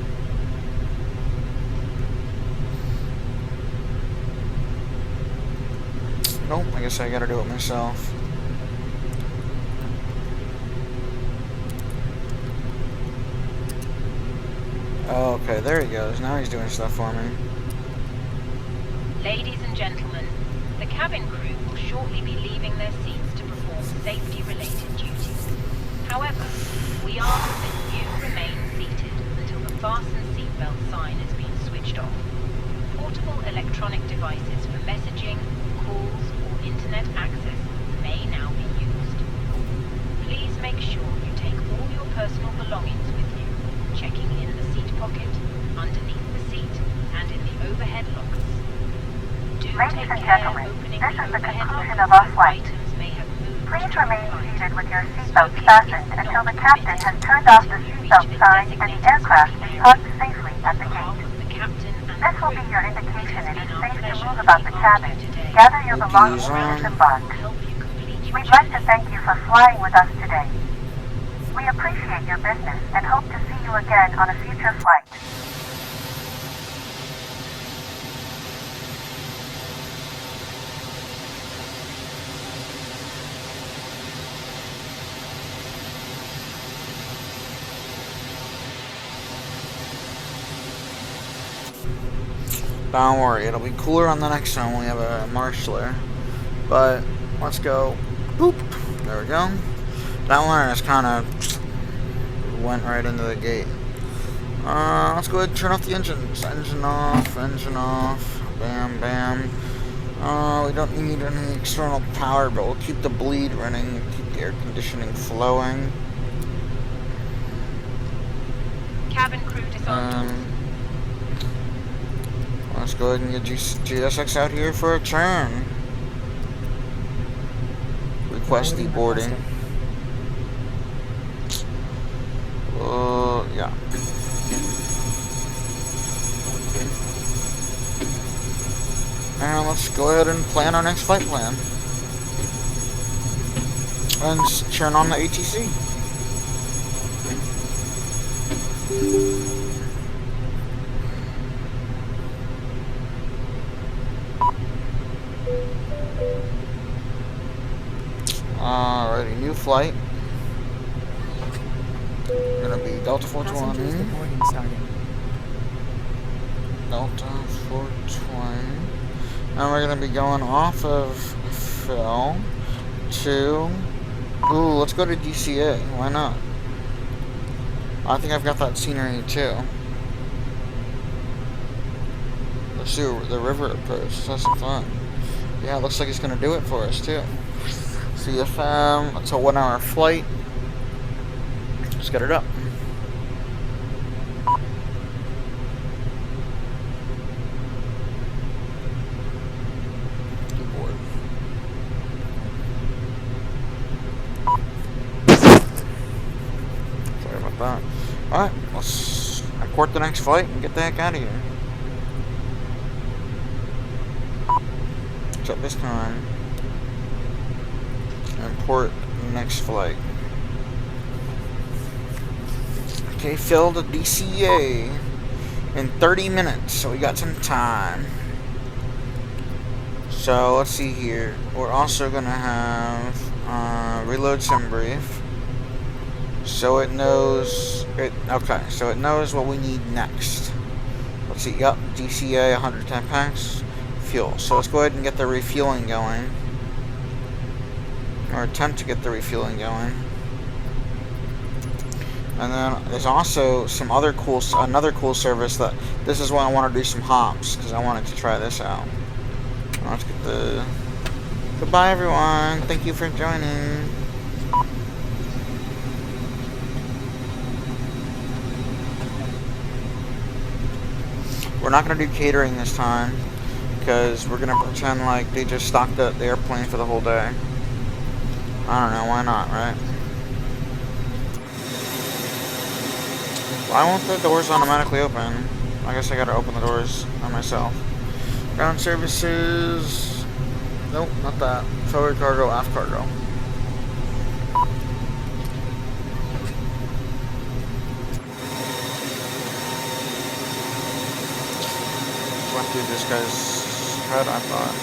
Nope, I guess I gotta do it myself. Oh, okay, there he goes. Now he's doing stuff for me. Ladies and gentlemen, the cabin crew will shortly be leaving their seats to perform safety-related duties. However, we ask that you remain seated until the fasten seatbelt sign has been switched off. Portable electronic devices for messaging, calls, or internet access may now be used. Please make sure you take all your personal belongings with you, checking in the seat pocket, underneath the seat, and in the overhead lockers. Do Ladies take and care gentlemen, opening this the is the overhead conclusion lockers of our as flight. items may have moved Please to remain the right. seated with your seatbelts fastened until the captain has turned off the seatbelt sign and the aircraft is parked safely at the gate. This will be your indication it is safe to move about the cabin. Gather your belongings and disembark. We'd like to thank you for flying with us today. We appreciate your business and hope to see you again on a future flight. Don't worry, it'll be cooler on the next one when we have a marshaller. But let's go. Boop. There we go. That one is kind of went right into the gate. Let's go ahead and turn off the engines. Engine off. Engine off. Bam, bam. We don't need any external power, but we'll keep the bleed running. Keep the air conditioning flowing. Cabin crew disarmed. Let's go ahead and get GSX out here for a turn. Request deboarding. Yeah. And let's go ahead and plan our next flight plan. And turn on the ATC. Alrighty, new flight. Gonna be Delta 420. Passengers boarding started. Delta 420. And we're gonna be going off of Phil to. Ooh, let's go to DCA. Why not? I think I've got that scenery too. Let's do the river approach. That's some fun. Yeah, it looks like he's gonna do it for us too. CFM. It's a 1 hour flight. Let's get it up. Keyboard. Sorry about that. Alright, let's report the next flight and get the heck out of here. Except this time. Import next flight. Okay, Phil to DCA in 30 minutes, so we got some time. So let's see here. We're also gonna have reload sim brief, so it knows it. Okay, so it knows what we need next. Let's see. Yup, DCA 110 packs, fuel. So let's go ahead and get the refueling going. Or attempt to get the refueling going. And then there's also some another cool service that this is when I want to do some hops because I wanted to try this out. Let's get the goodbye everyone. Thank you for joining. We're not going to do catering this time because we're going to pretend like they just stocked the airplane for the whole day. I don't know, why not, right? Why won't the doors automatically open? I guess I gotta open the doors by myself. Ground services. Nope, not that. Forward cargo, aft cargo. Went through this guy's head, I thought.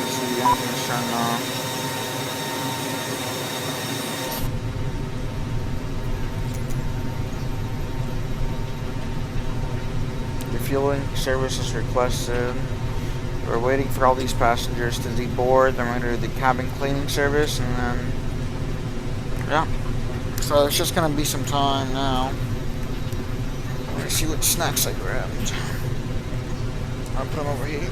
You see the engine is turned off. Refueling service is requested. We're waiting for all these passengers to deboard. Then we're going to do the cabin cleaning service, and then yeah. So it's just going to be some time now. Let me see what snacks I grabbed. I'll put them over here.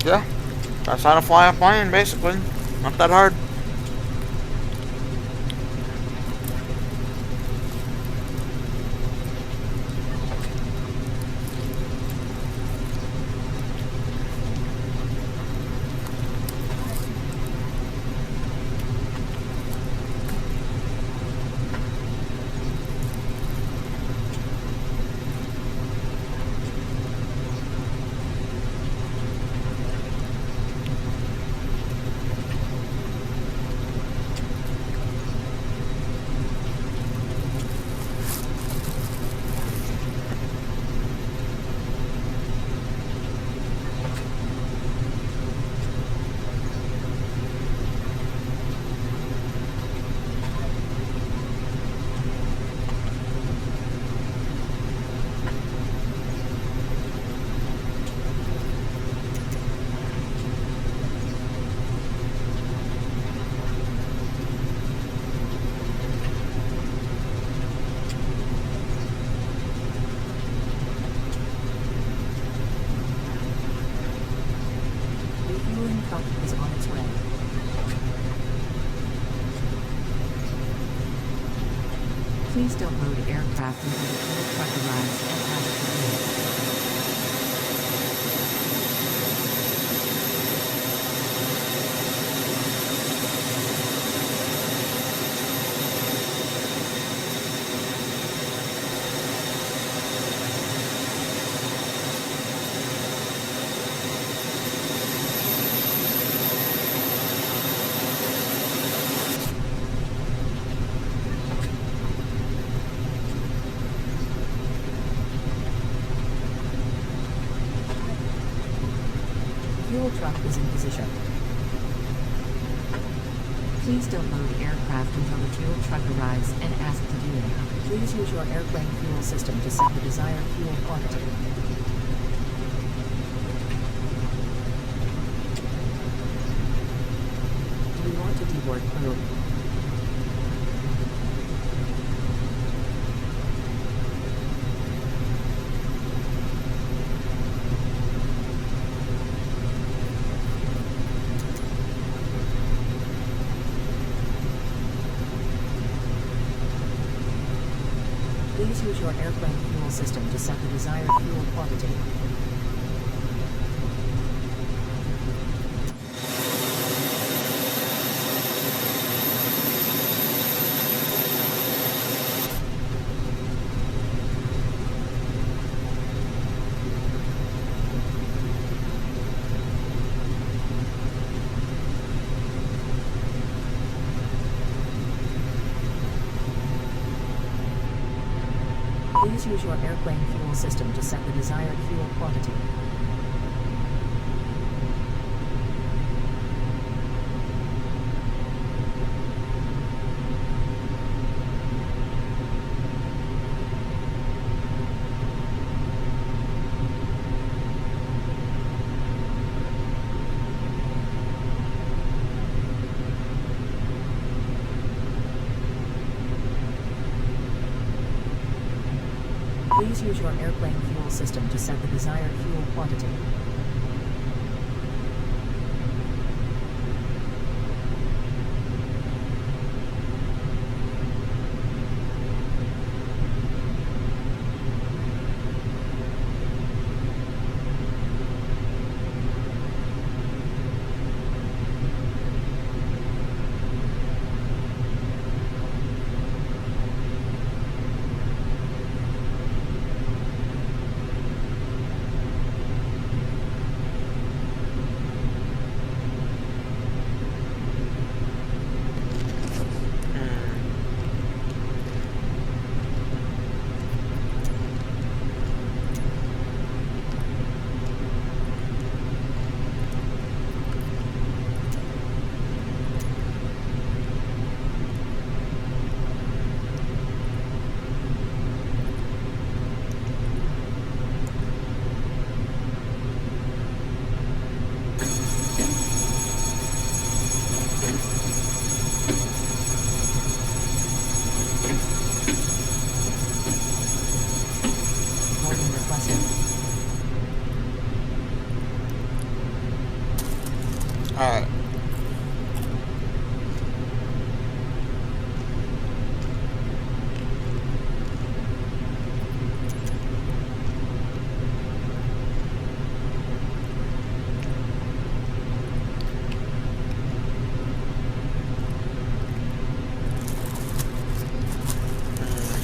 Yeah, that's how to fly a plane, basically. Not that hard. Is on its way. Please don't load aircraft until the fuel truck arrives and asks to leave. Fuel truck is in position. Please don't load aircraft until the fuel truck arrives and ask to do it. Please use your airplane fuel system to set the desired fuel quantity. Do we want to deboard crew? Please use your airplane fuel system to set the desired fuel quantity. Please Please use your airplane fuel system to set the desired fuel quantity. Please use your airplane fuel system to set the desired fuel quantity. Boarding requested. Alright.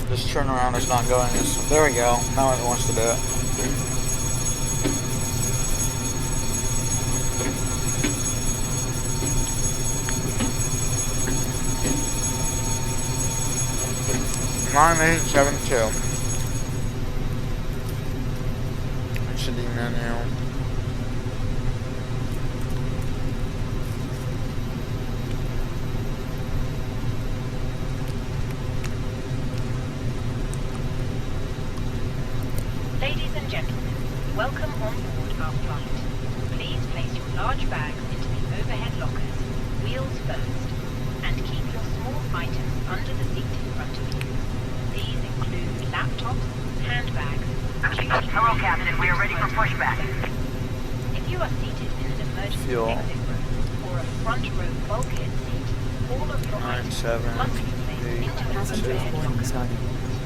This turnaround is not going. There we go. Now it wants to do it. Nine 872. HD menu. Ladies and gentlemen, welcome on board our flight. Please place your large bags into the overhead lockers, wheels first, and keep your small items under the seat in front of you. These include laptops, handbags, Hello, Captain. We are ready for pushback. If you are seated in an emergency Fuel. exit row or a front row bulkhead seat, all of your items 7, must be placed 8, into the Passengers overhead boarding locker. started.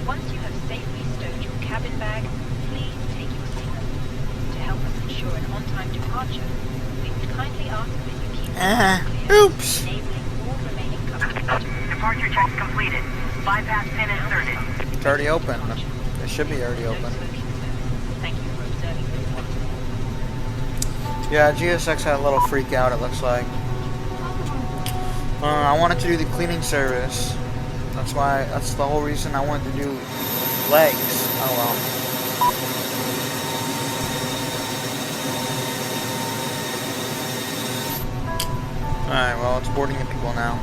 Once you have safely stowed your cabin bag, please take your seat. To help us ensure an on-time departure, we would kindly ask that you keep clear, Oops. enabling all remaining customers to Departure checks completed. Bypass pin inserted. It's already open. It should be already no open. smoking zone. Thank you for observing this protocol. Yeah, GSX had a little freak out, it looks like. I wanted to do the cleaning service. That's the whole reason I wanted to do legs. Oh well. Alright, well, it's boarding the people now.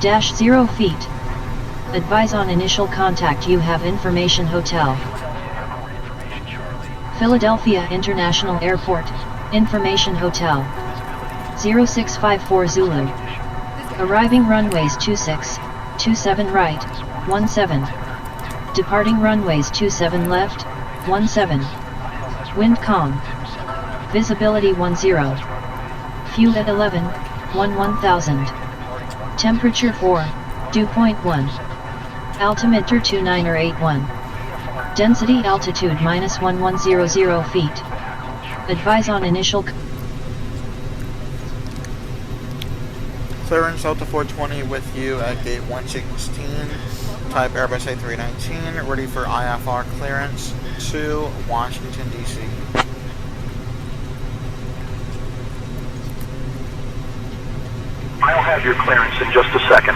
Dash 0 feet. Advise on initial contact. You have information hotel. Philadelphia International Airport, information hotel. 0654 Zulu. Arriving runways 26, 27 right, 17. Departing runways 27 left, 17. Wind calm. Visibility 10. Fuel at 11, 1000. Temperature 4, dew point 1. Altimeter 29 or 81. Density altitude minus 1100 feet. Advise on initial. Clearance Delta 420 with you at gate 116. Type Airbus A319. Ready for IFR clearance to Washington, D.C. I'll have your clearance in just a second.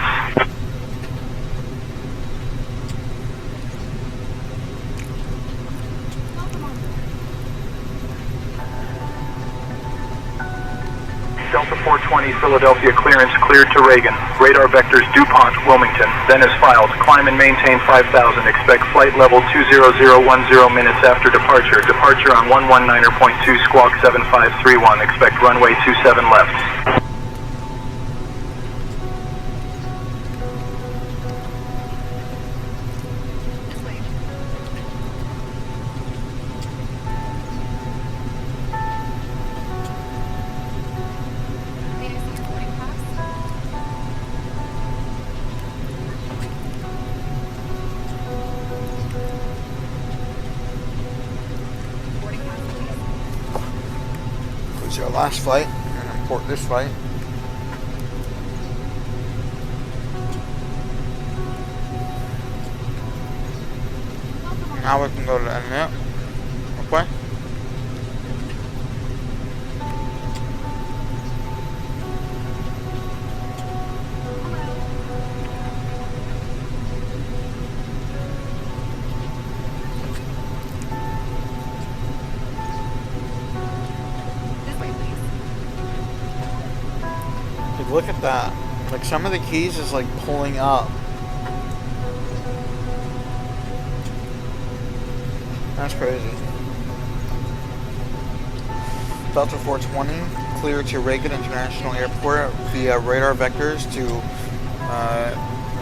Delta 420 Philadelphia clearance cleared to Reagan. Radar vectors DuPont, Wilmington. Then is filed. Climb and maintain 5,000. Expect flight level 20010 minutes after departure. Departure on 119.2 squawk 7531. Expect runway 27 left. It's our last flight, and import this flight. Now we can go to the internet. Okay. Look at that. Like, some of the keys is like pulling up. That's crazy. Delta 420 clear to Reagan International Airport via radar vectors to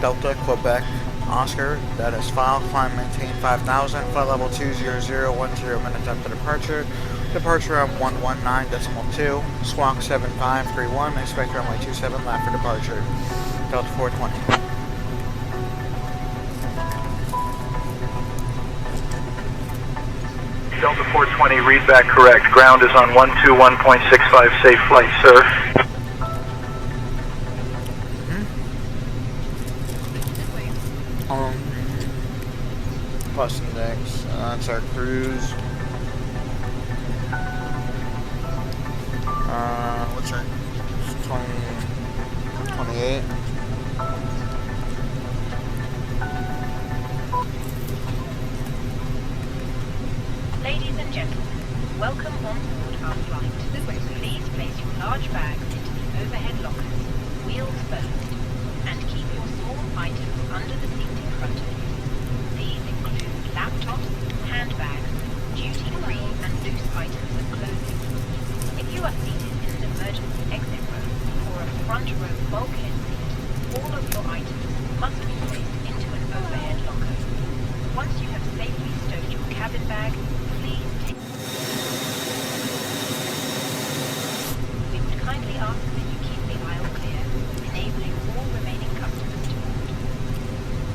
Delta Quebec Oscar. That is filed. Climb maintain 5,000. Flight level 20010 minutes after departure. Departure on 119.2, squawk 7531, expect runway 27 left for departure. Delta 420. Delta 420, read back correct. Ground is on 121.65, safe flight, sir. Plus index, that's our cruise. What's our 28? Ladies and gentlemen, welcome on board our flight. Please place your large bags into the overhead lockers, wheels first, and keep your small items under the seat in front of you. These include laptops, handbags, duty-free and loose items of clothing. If you are seated in an emergency exit row or a front row bulkhead seat, all of your items must be placed into an overhead locker. Once you have safely stowed your cabin bag, please take... We would kindly ask that you keep the aisle clear, enabling all remaining customers to board.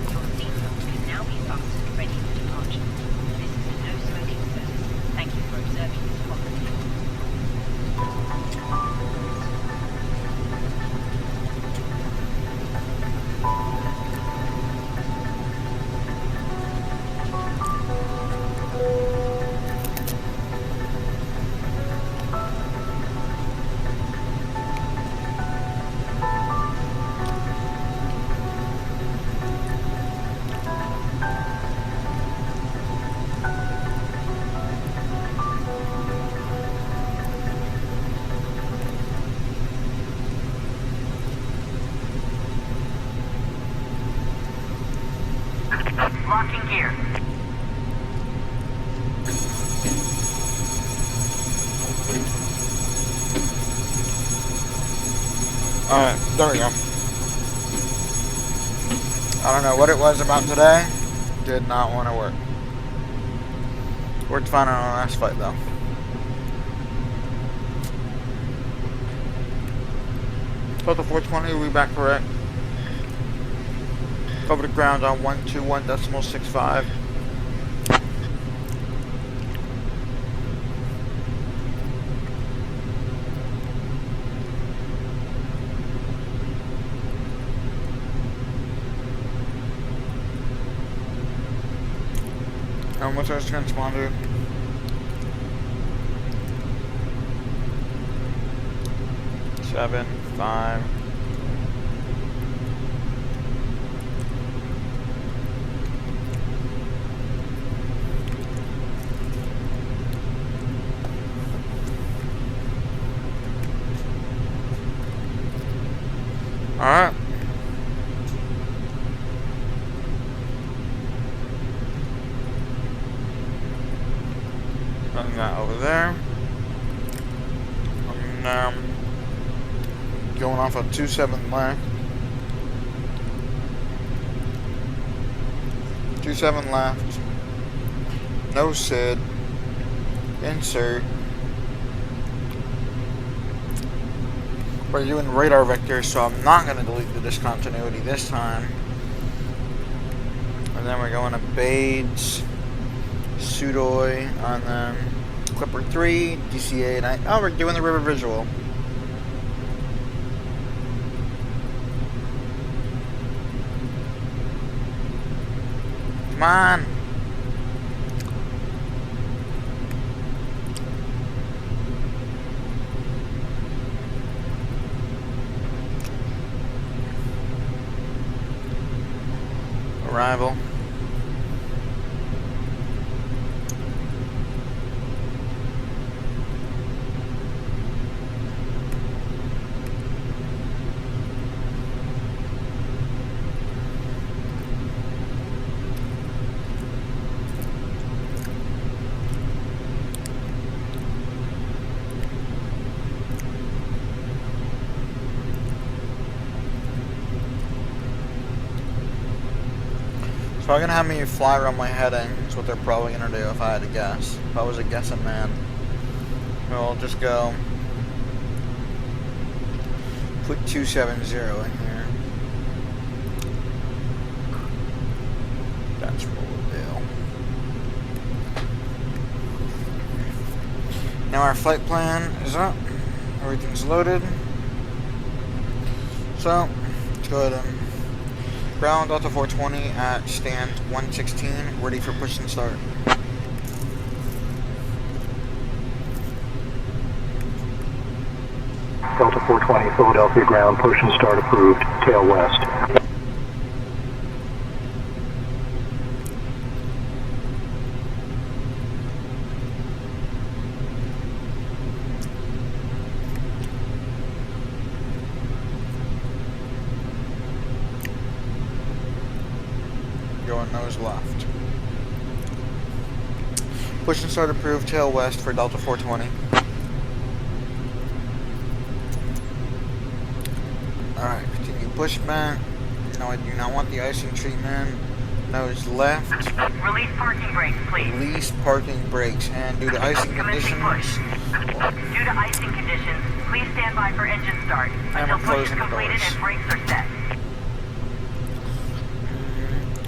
Your seatbelt can now be fastened ready for departure. This is a no-smoking service. Thank you for observing this policy. Locking gear. Alright, there we go. I don't know what it was about today. Did not want to work. Worked fine on our last flight though. Delta 420, we back correct. Cover the ground on 121.65. What's our transponder? Seven, 5. Alright. Running that over there. And going off of 27 left. 27 left. No SID. Insert. We're doing radar vectors, so I'm not going to delete the discontinuity this time. And then we're going to Bades, Sudoi, and then Clipper 3, DCA, and oh, we're doing the river visual. Come on. Arrival. So I'm gonna have me fly around my heading. That's what they're probably gonna do if I had to guess. If I was a guessing man. We'll just go put 270 in here. That's what we'll do. Now our flight plan is up. Everything's loaded. So let's go ahead and ground Delta 420 at stand 116, ready for push and start. Delta 420, Philadelphia ground, push and start approved, tail west. Going nose left. Push and start approved, tail west for Delta 420. Alright, continue pushback. No, I do not want the icing treatment. Nose left. Release parking brakes, please. Release parking brakes. And due to icing Commencing push. conditions, Due to icing conditions, please stand by for engine start until we're push is closing the completed doors. and brakes are set.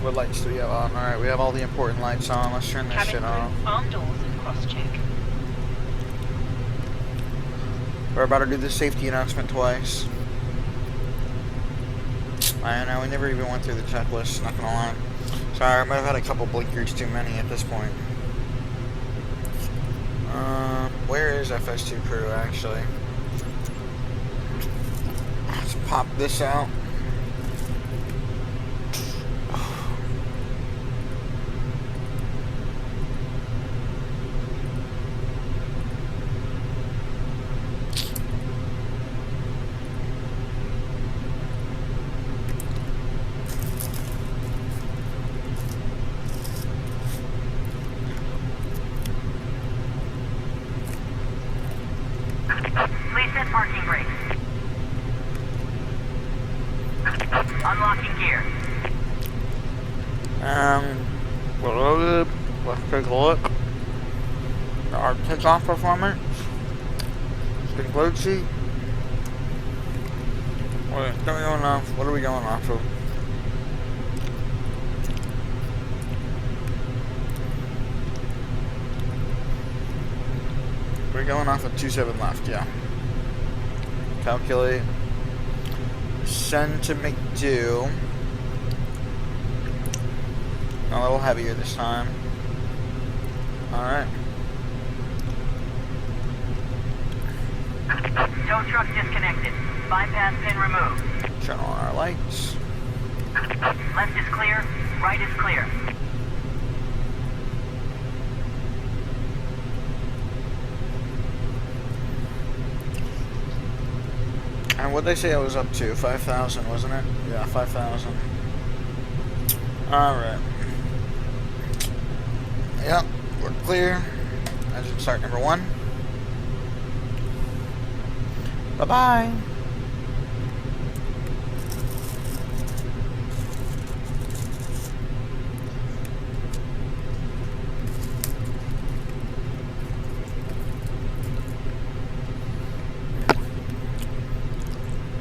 what lights do we have on? Alright, we have all the important lights on. Let's turn this shit off. Arm doors and cross-check. We're about to do the safety announcement twice. I know, we never even went through the checklist, not gonna lie. Sorry, I might have had a couple blinkers too many at this point. Where is FS2 crew, actually? Let's pop this out. Please set parking brakes. Unlocking gear. We're loaded. Let's take a look. Our takeoff performance. Stick load sheet. What are we going off of? We're going off of 27 left, yeah. Calculate. Send to McDo. A little heavier this time. Alright. Tow truck disconnected. Bypass pin removed. Turn on our lights. Left is clear. Right is clear. And what'd they say I was up to? 5,000, wasn't it? Yeah, 5,000. Alright. Yep, we're clear. Engine start number 1. Bye-bye.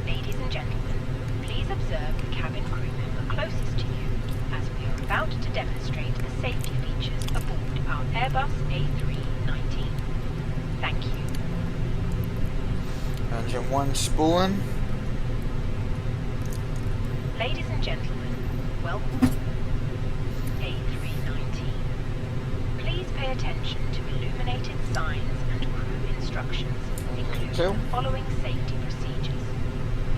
Ladies and gentlemen, please observe the cabin crew member closest to you as we are about to demonstrate the safety features aboard our Airbus A319. Thank you. Engine 1 spooling. Ladies and gentlemen, welcome A319. Please pay attention to illuminated signs and crew instructions, including the following safety procedures.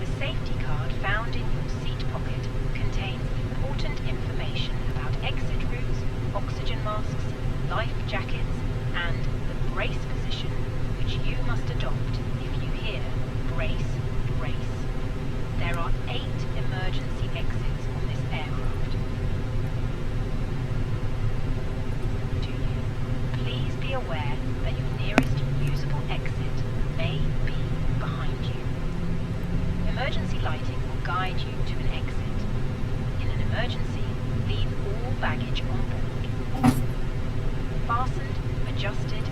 The safety card found in your seat pocket contains important information about exit routes, oxygen masks, life jackets, and the brace position, which you must adopt if you hear brace, brace. There are 8 emergency exits on this aircraft. Do you please be aware that your nearest usable exit may be behind you. Emergency lighting will guide you to an exit. In an emergency, leave all baggage on board. Fastened, adjusted.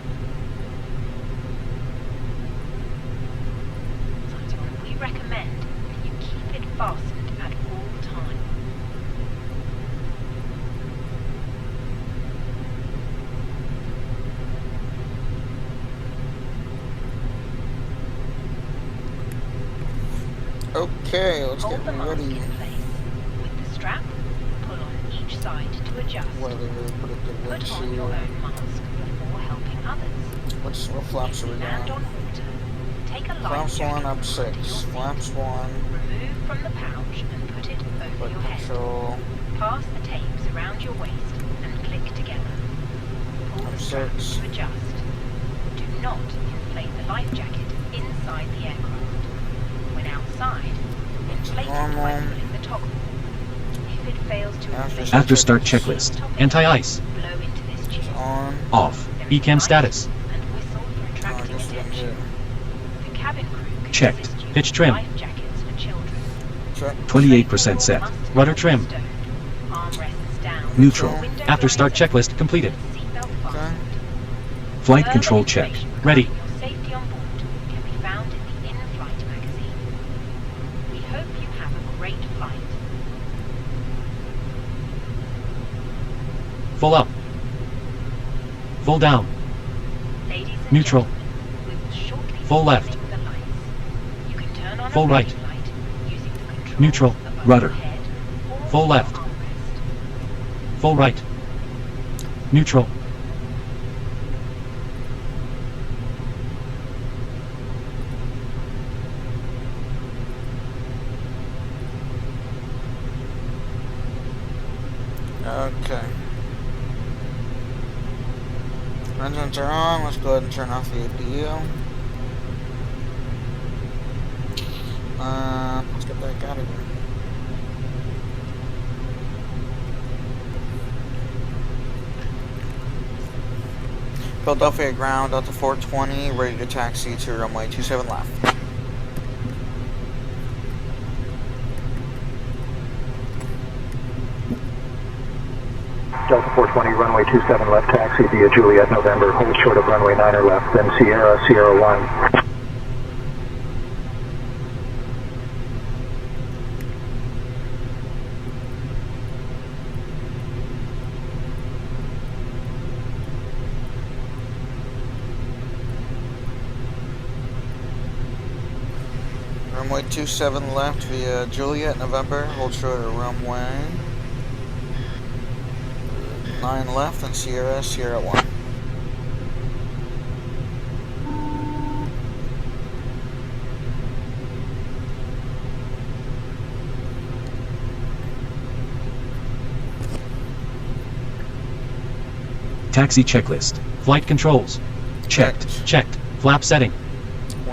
We recommend that you keep it fastened at all times. Okay, let's Hold get the mask ready. in place. With the strap, pull on each side to adjust. Whether we put it the Put on your own mask before helping others. what flaps are we Land doing? on water. Take a life Flaps jacket 1 up from 6. under your seat. Flaps 1. Remove from the pouch and put it over Foot your head. control. Pass the tapes around your waist and click together. Pull the strap Up 6. to adjust. Do not inflate the life jacket inside the aircraft. When outside, inflate it by pulling the toggle. If it fails to inflate After start checklist. Anti-ice. blow into this tube. On. Off. There is Ecam light status. and whistle for attracting just didn't attention. do The cabin crew can Checked. assist you Pitch with trim. life jackets for children. Check. 28% set. Rudder trim. Armrests down. Neutral. Window After start risers. checklist completed. Seatbelt Okay. fastened. Flight Further control check. information Ready. regarding your safety on board can be found in the in-flight magazine. We hope you have a great flight. Full up. Full down. Ladies and Neutral. gentlemen, we will shortly Full be left. dimming the lights. You can turn on Full a right. ready light using the controls Neutral. above Rudder. your head or Full your left. armrest. Full right. Neutral. Okay. Engines are on. Let's go ahead and turn off the APU. Let's get back out of here. Philadelphia ground, Delta 420, ready to taxi to runway 27 left. Delta 420, runway 27 left, taxi via Juliet, November, hold short of runway 9 left, then Sierra, Sierra 1. Runway 27 left via Juliet, November, hold short of runway 9 left, and Sierra, Sierra 1. Taxi checklist. Flight controls. Checked. Checked. Flap setting.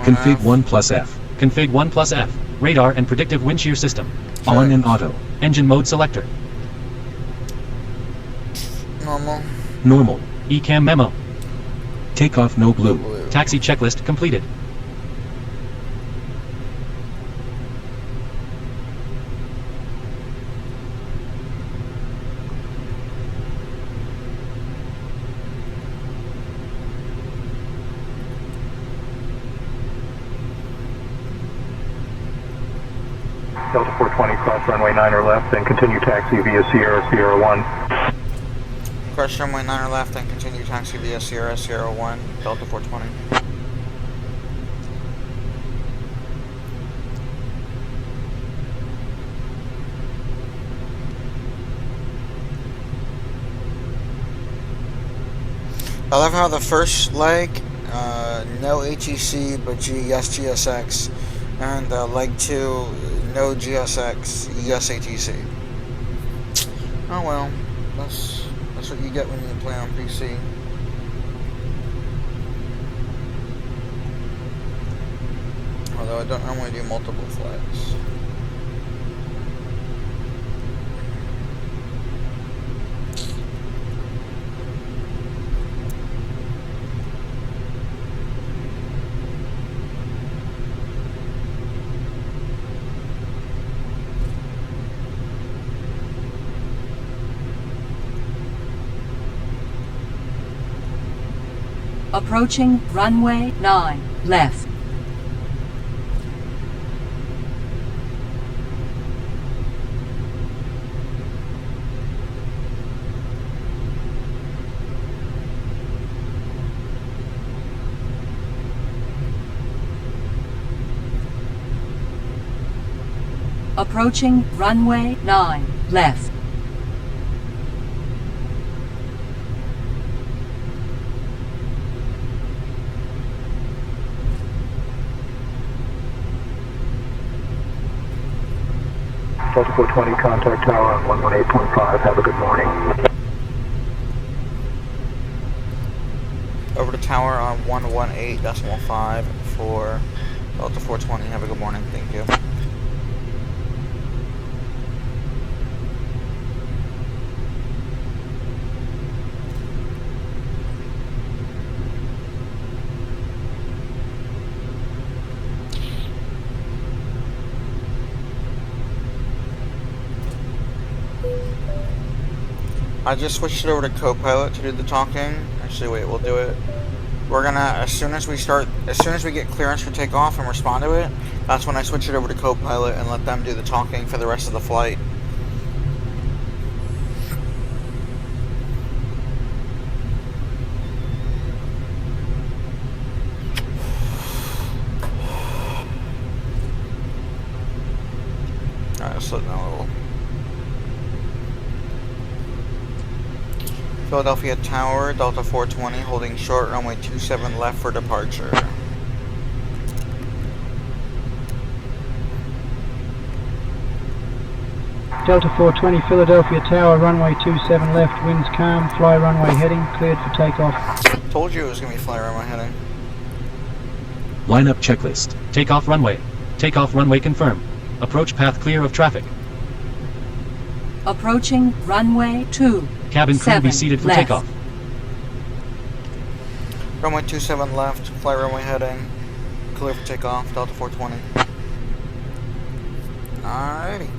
Config 1 plus F. Config 1 plus F. Radar and predictive wind shear system. On and auto. Engine mode selector. Normal. Normal. ECAM memo. Takeoff no blue. Taxi checklist completed. Delta 420, cross runway 9 left, then continue taxi via Sierra 1. Cross runway 9 left and continue taxi via Sierra 1, Delta 420. I love how the first leg, no HEC, but yes GSX, and leg 2, no GSX, yes ATC. Oh well, that's what you get when you play on PC. Although I don't normally do multiple flights. Approaching runway 9 left. Approaching runway 9 left. Delta 420, contact tower on 118.5. Have a good morning. Over to tower on 118.5 for Delta 420. Have a good morning. Thank you. I just switched it over to Copilot to do the talking. Actually, wait, we'll do it. We're gonna, as soon as we get clearance for takeoff and respond to it, that's when I switch it over to Copilot and let them do the talking for the rest of the flight. Alright, let's slow down a little. Philadelphia Tower, Delta 420, holding short runway 27 left for departure. Delta 420, Philadelphia Tower, runway 27 left, winds calm, fly runway heading, cleared for takeoff. Told you it was going to be fly runway heading. Lineup checklist. Takeoff runway. Takeoff runway confirmed. Approach path clear of traffic. Approaching runway 2. Cabin crew be seated for left. takeoff. Runway 27 left, fly runway heading, clear for takeoff, Delta 420. Alrighty,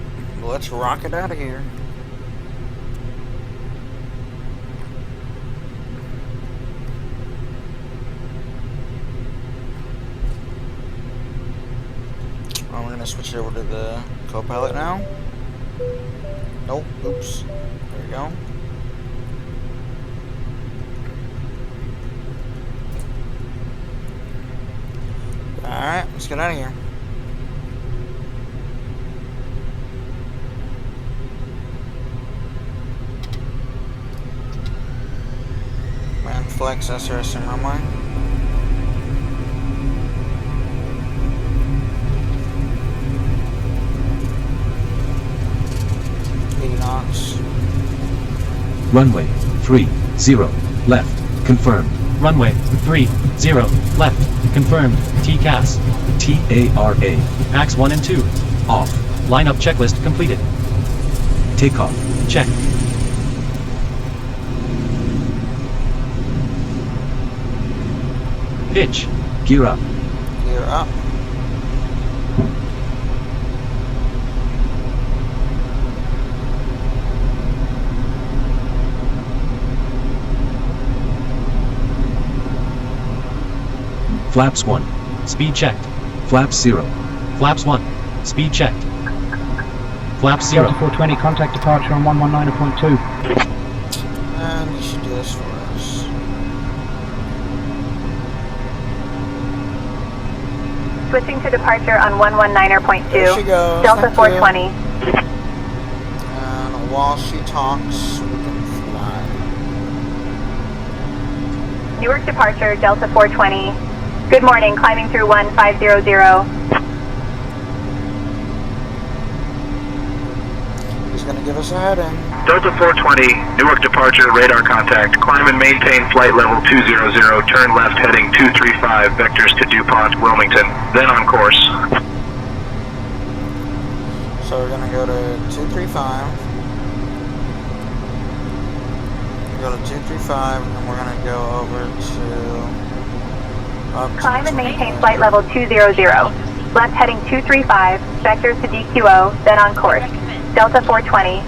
let's rock it out of here. We're going to switch it over to the Copilot now. Nope, oops, there we go. Alright, let's get out of here. Man flex SRS and runway. Knots. Runway 30 left, confirmed. Runway 30, left, confirmed. TCAS. TARA. Packs 1 and 2, off. Lineup checklist completed. Takeoff, check. Pitch, gear up. Gear up. Flaps 1. Speed checked. Flaps 0. Flaps 1. Speed checked. Flaps 0. Delta 420, contact departure on 119.2. And you should do this for us. Switching to departure on 119.2. There she goes. Delta Thank 420. you. And while she talks, we can fly. Newark departure, Delta 420. Good morning, climbing through 1500. He's going to give us a heading. Delta 420, Newark departure, radar contact. Climb and maintain flight level 200, turn left heading 235, vectors to DuPont, Wilmington, then on course. So we're going to go to 235. Go to 235, and we're going to go over to... Climb and maintain flight level 200. Left heading 235, vectors to DQO, then on course. Delta 420.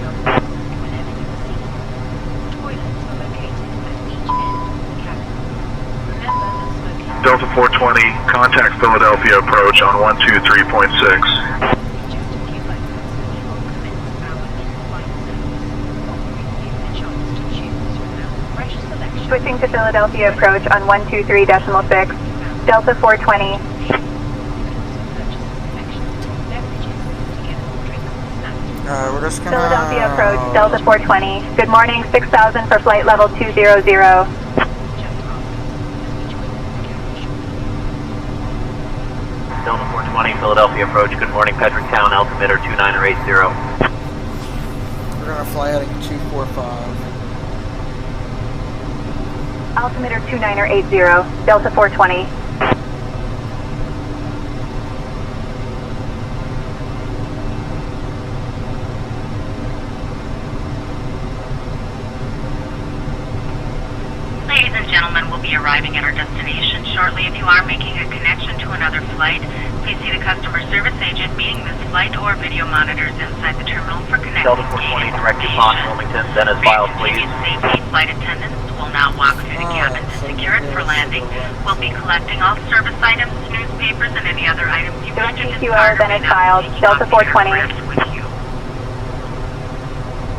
Delta 420, contact Philadelphia approach on 123.6. Switching to Philadelphia approach on 123.6. Delta 420. We're just gonna... Philadelphia approach, Delta 420. Good morning, 6,000 for flight level 200. Delta 420, Philadelphia approach. Good morning, Petrick Town, altimeter 2980. We're gonna fly heading 245. Altimeter 2980, Delta 420. Ladies and gentlemen, we'll be arriving at our destination shortly. If you are making a connection to another flight, please see the customer service agent meeting this flight or video monitors inside the terminal for connecting. Delta 420, direct DuPont, Wilmington, then as filed, please. Safety flight attendants will now walk through the cabin to secure it for landing. We'll be collecting all service items, newspapers, and any other items you wish to discard. then as filed, Delta 420.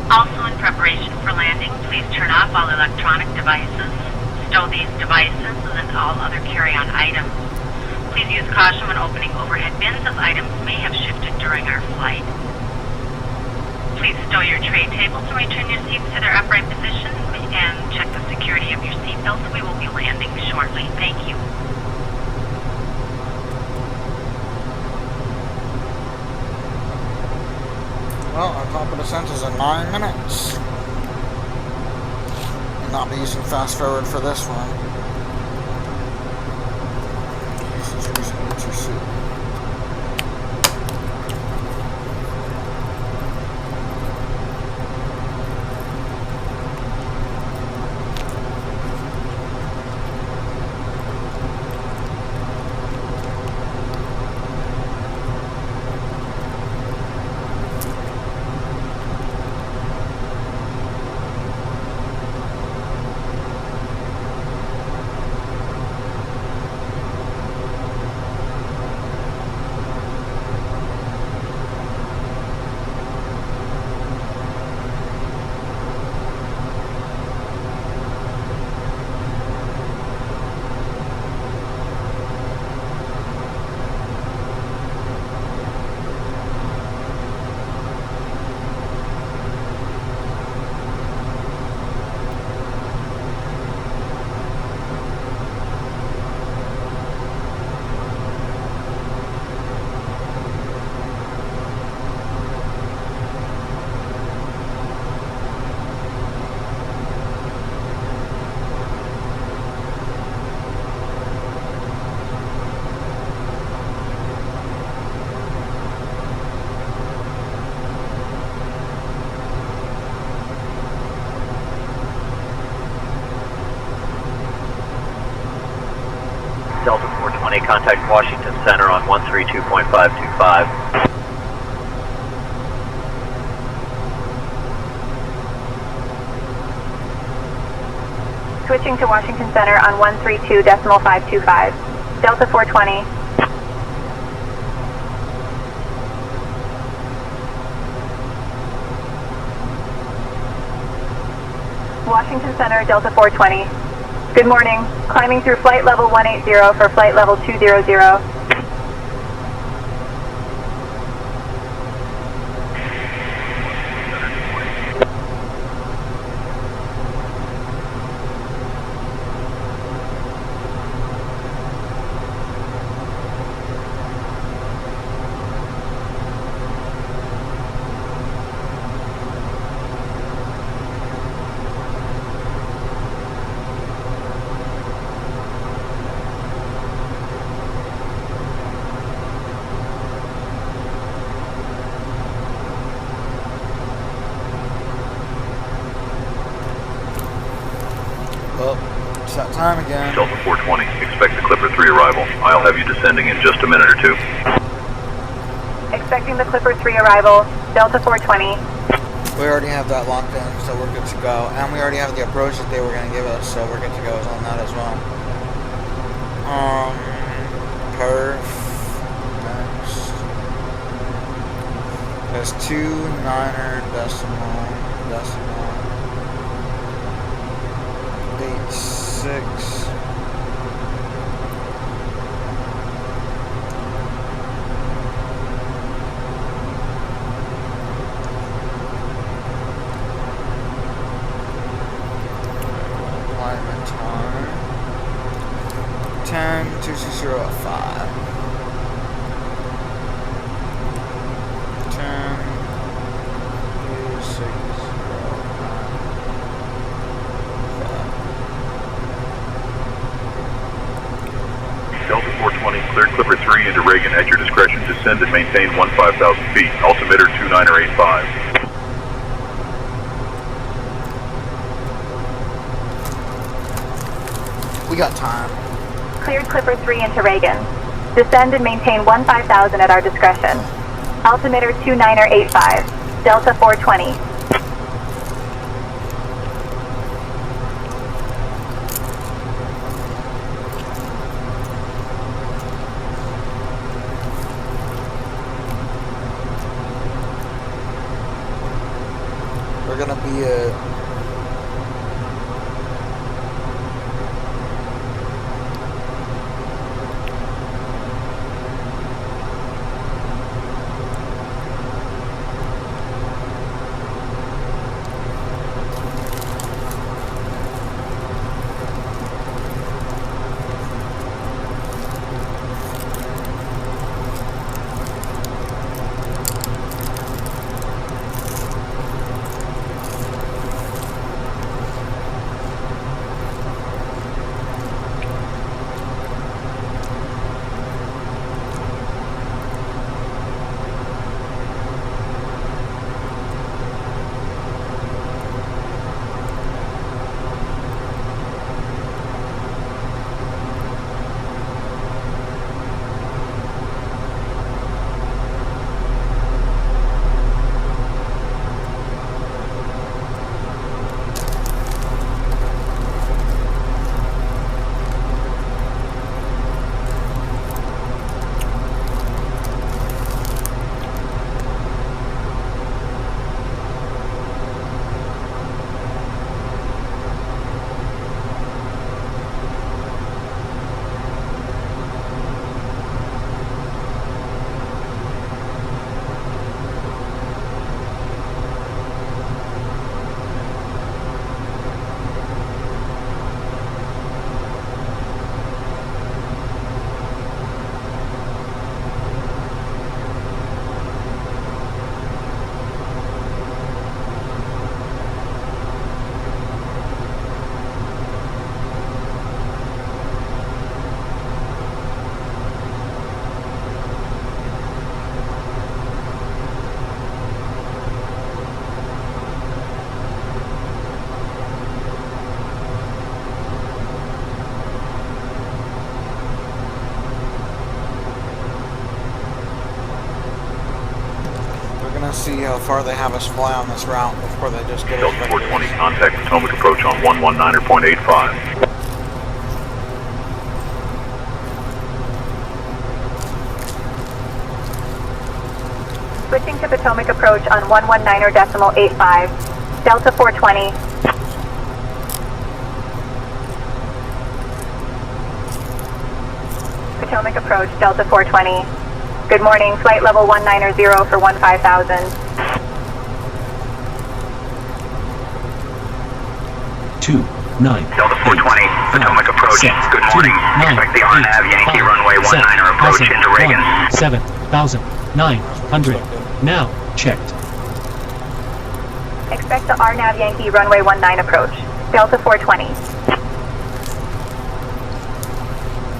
Also, in preparation for landing, please turn off all electronic devices, stow these devices, and all other carry-on items. Please use caution when opening overhead bins, as items may have shifted during our flight. Please stow your tray tables and return your seats to their upright position, and check the security of your seatbelts. We will be landing shortly. Thank you. Well, our top of descent is in 9 minutes. I'll not be using fast forward for this one. This is using UTC. contact Washington Center on 132.525. Switching to Washington Center on 132.525. Delta 420. Washington Center, Delta 420. Good morning. Climbing through flight level 180 for flight level 200. Well, it's that time again. Delta 420, expect the Clipper 3 arrival. I'll have you descending in just a minute or two. Expecting the Clipper 3 arrival. Delta 420. We already have that locked in, so we're good to go. And we already have the approach that they were going to give us, so we're good to go on that as well. Perf. Next. There's 2 9er decimal. 86. Alignment time 10-260-5. 10-260-5. Delta 420, cleared Clipper 3 into Reagan at your discretion. Descend and maintain 15,000 feet. Altimeter 2985. We got time. Cleared Clipper 3 into Reagan. Descend and maintain 15,000 at our discretion. Altimeter 2985. Delta 420. We're gonna be at to see how far they have us fly on this route before they just get us Delta vectors. 420, contact Potomac approach on 119.85. Switching to Potomac approach on 119.85. Delta 420. Potomac approach, Delta 420. Good morning, flight level 190 for 15,000. 2, 9, Delta 420, Potomac approach. Good morning. Expect the RNAV Yankee runway 19er approach into Reagan. 7,900. Now, checked. Expect the RNAV Yankee runway 19 approach. Delta 420.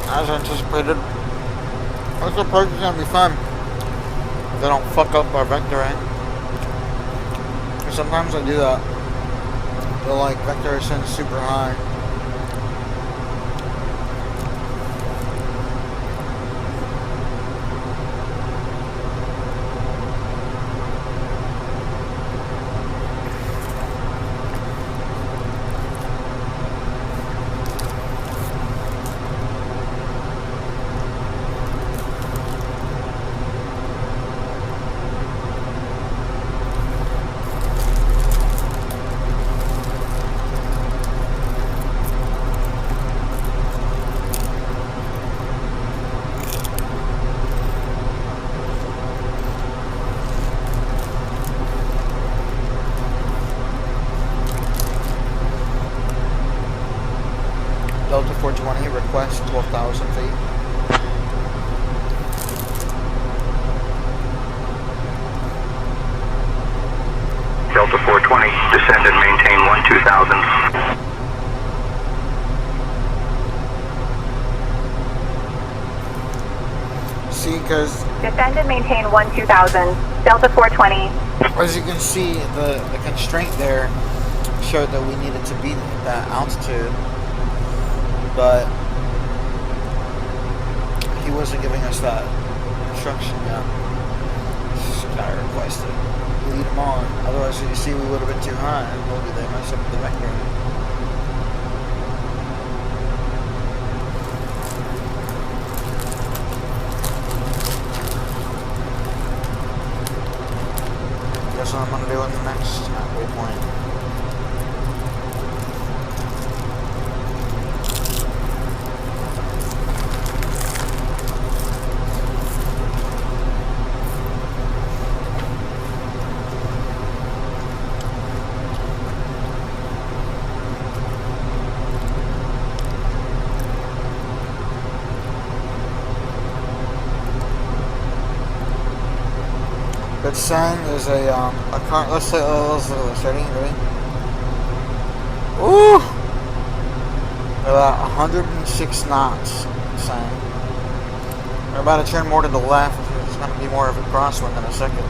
As anticipated, this approach is going to be fun. If they don't fuck up our vector, right? Because sometimes I do that. They'll like vector ascend super high. Delta 420, request 12,000 feet. Delta 420, descend and maintain 12,000. See, because Descend and maintain 12,000. Delta 420. as you can see, the constraint there showed that we needed to be at that altitude, but he wasn't giving us that instruction yet. Just gotta request it. Lead them on. Otherwise, you see, we would have been too high, and maybe they mess up the vector. Guess what I'm gonna do in the next waypoint. It's saying there's a car. Let's look at this. Ready? Ooh! About 106 knots. It's saying. We're about to turn more to the left. There's going to be more of a crosswind in a second.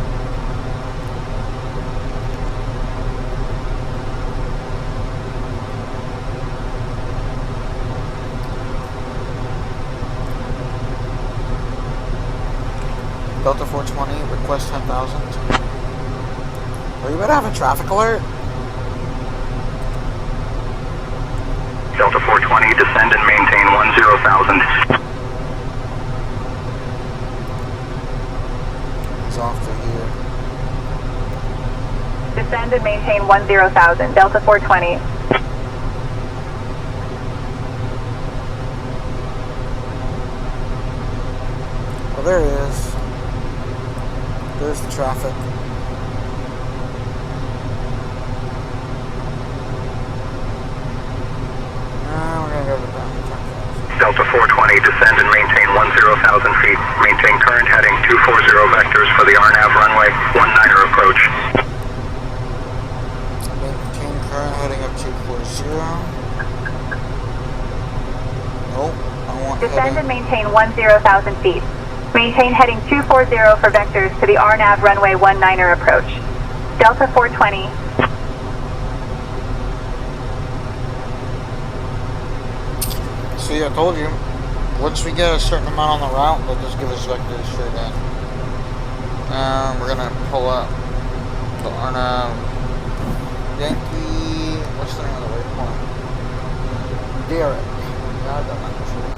Delta 420, request 10,000. Are you better have a traffic alert? Delta 420, descend and maintain 10,000. He's off to here. Descend and maintain 10,000. Delta 420. Well, there he is. There's the traffic. We're gonna go to the Delta 420, descend and maintain 10,000 feet. Maintain current heading 240 vectors for the RNAV runway 19er approach. Maintain current heading up 240. Nope, I want Descend heading. and maintain 10,000 feet. Maintain heading 240 for vectors to the RNAV runway 19er approach. Delta 420. See, I told you. Once we get a certain amount on the route, they'll just give us vectors straight in. We're gonna pull up. Arna Yankee. What's the name of the waypoint? Derek. God, I'm not sure.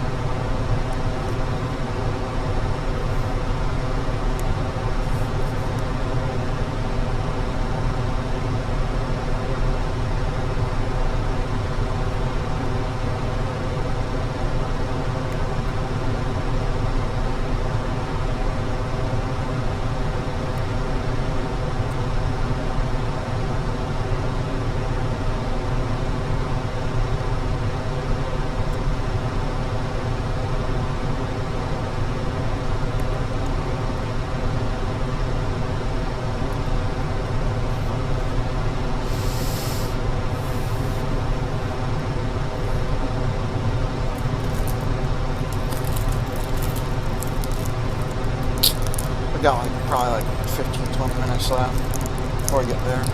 We got like probably like 15-20 minutes left before we get there.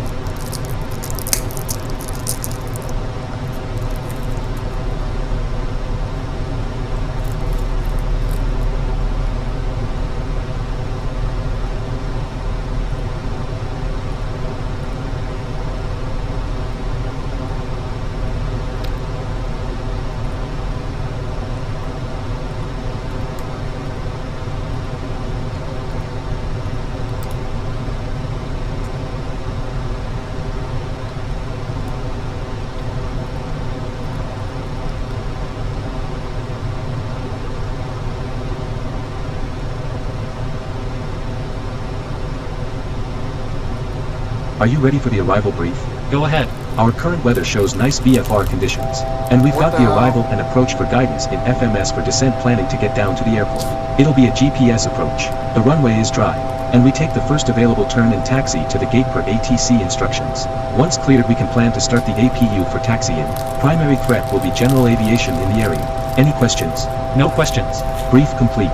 Are you ready for the arrival brief? Go ahead. Our current weather shows nice VFR conditions, and we've got the arrival and approach for guidance in FMS for descent planning to get down to the airport. It'll be a GPS approach. The runway is dry, and we take the first available turn and taxi to the gate per ATC instructions. Once cleared, we can plan to start the APU for taxi-in. Primary threat will be general aviation in the area. Any questions? No questions. Brief complete.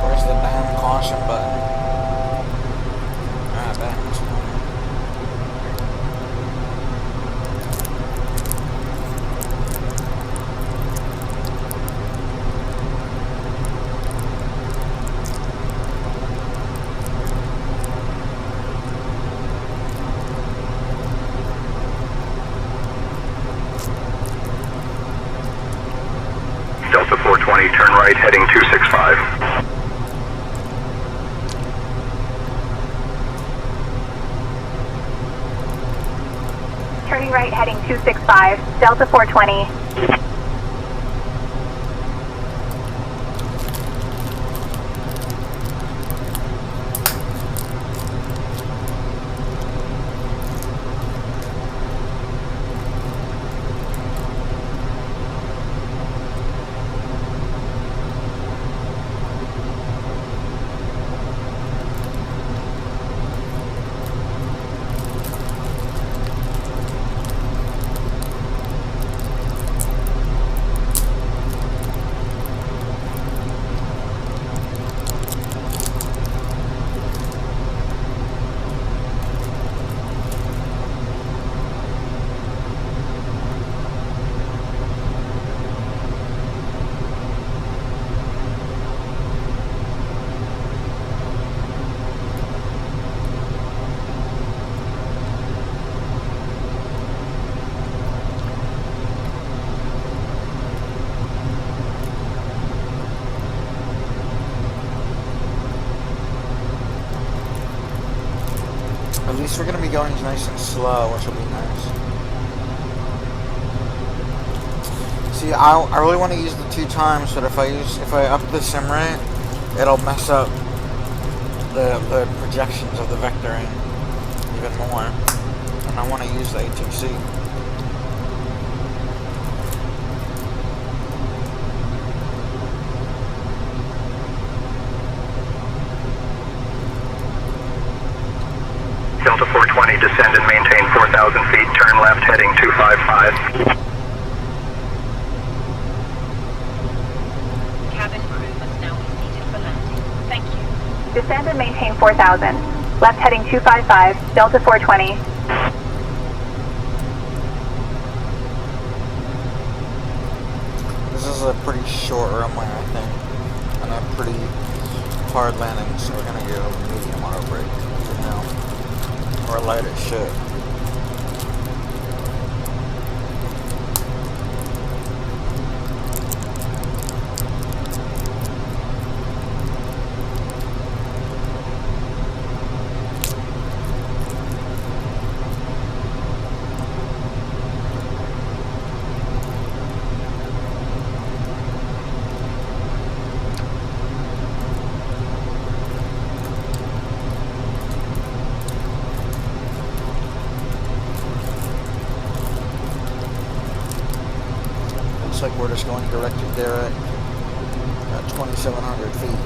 Where's the damn caution button? Ah, that. Delta 420, turn right, heading 265. Turning right, heading 265, Delta 420. At least we're gonna be going nice and slow, which will be nice. See, I really want to use the 2 times, but if I up the sim rate, it'll mess up the projections of the vectoring even more. And I want to use the ATC. Delta 420, descend and maintain 4,000 feet, turn left, heading 255. Cabin crew must now be seated for landing. Thank you. Descend and maintain 4,000. Left heading 255, Delta 420. This is a pretty short runway, I think, and a pretty hard landing, so we're gonna go medium auto brake for now. Or light as shit. Looks like we're just going directed there at 2,700 feet.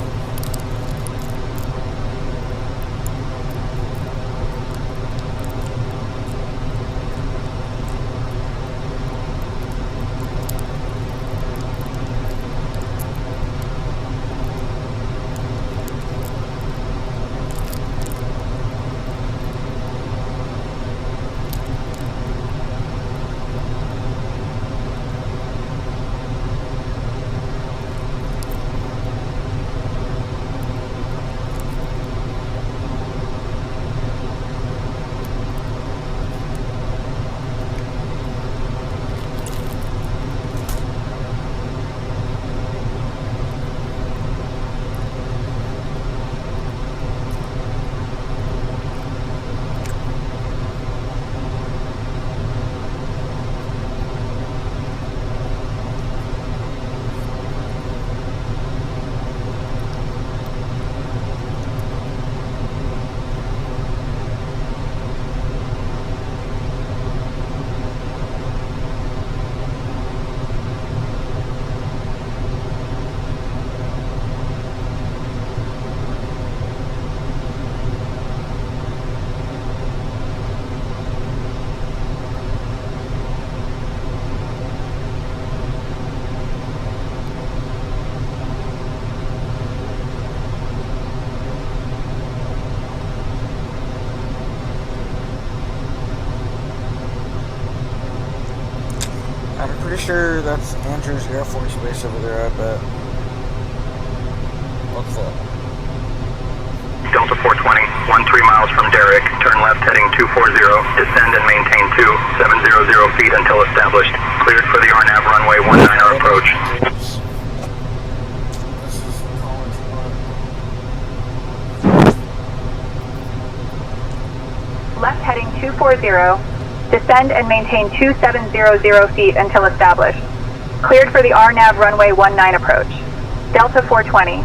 I'm pretty sure that's Andrews Air Force Base over there, I bet. What's that? Delta 420, 13 miles from Derrick, turn left heading 240, descend and maintain 2700 feet until established. Cleared for the RNAV runway 19 approach. Left heading 240, descend and maintain 2700 feet until established. Cleared for the RNAV runway 19 approach. Delta 420.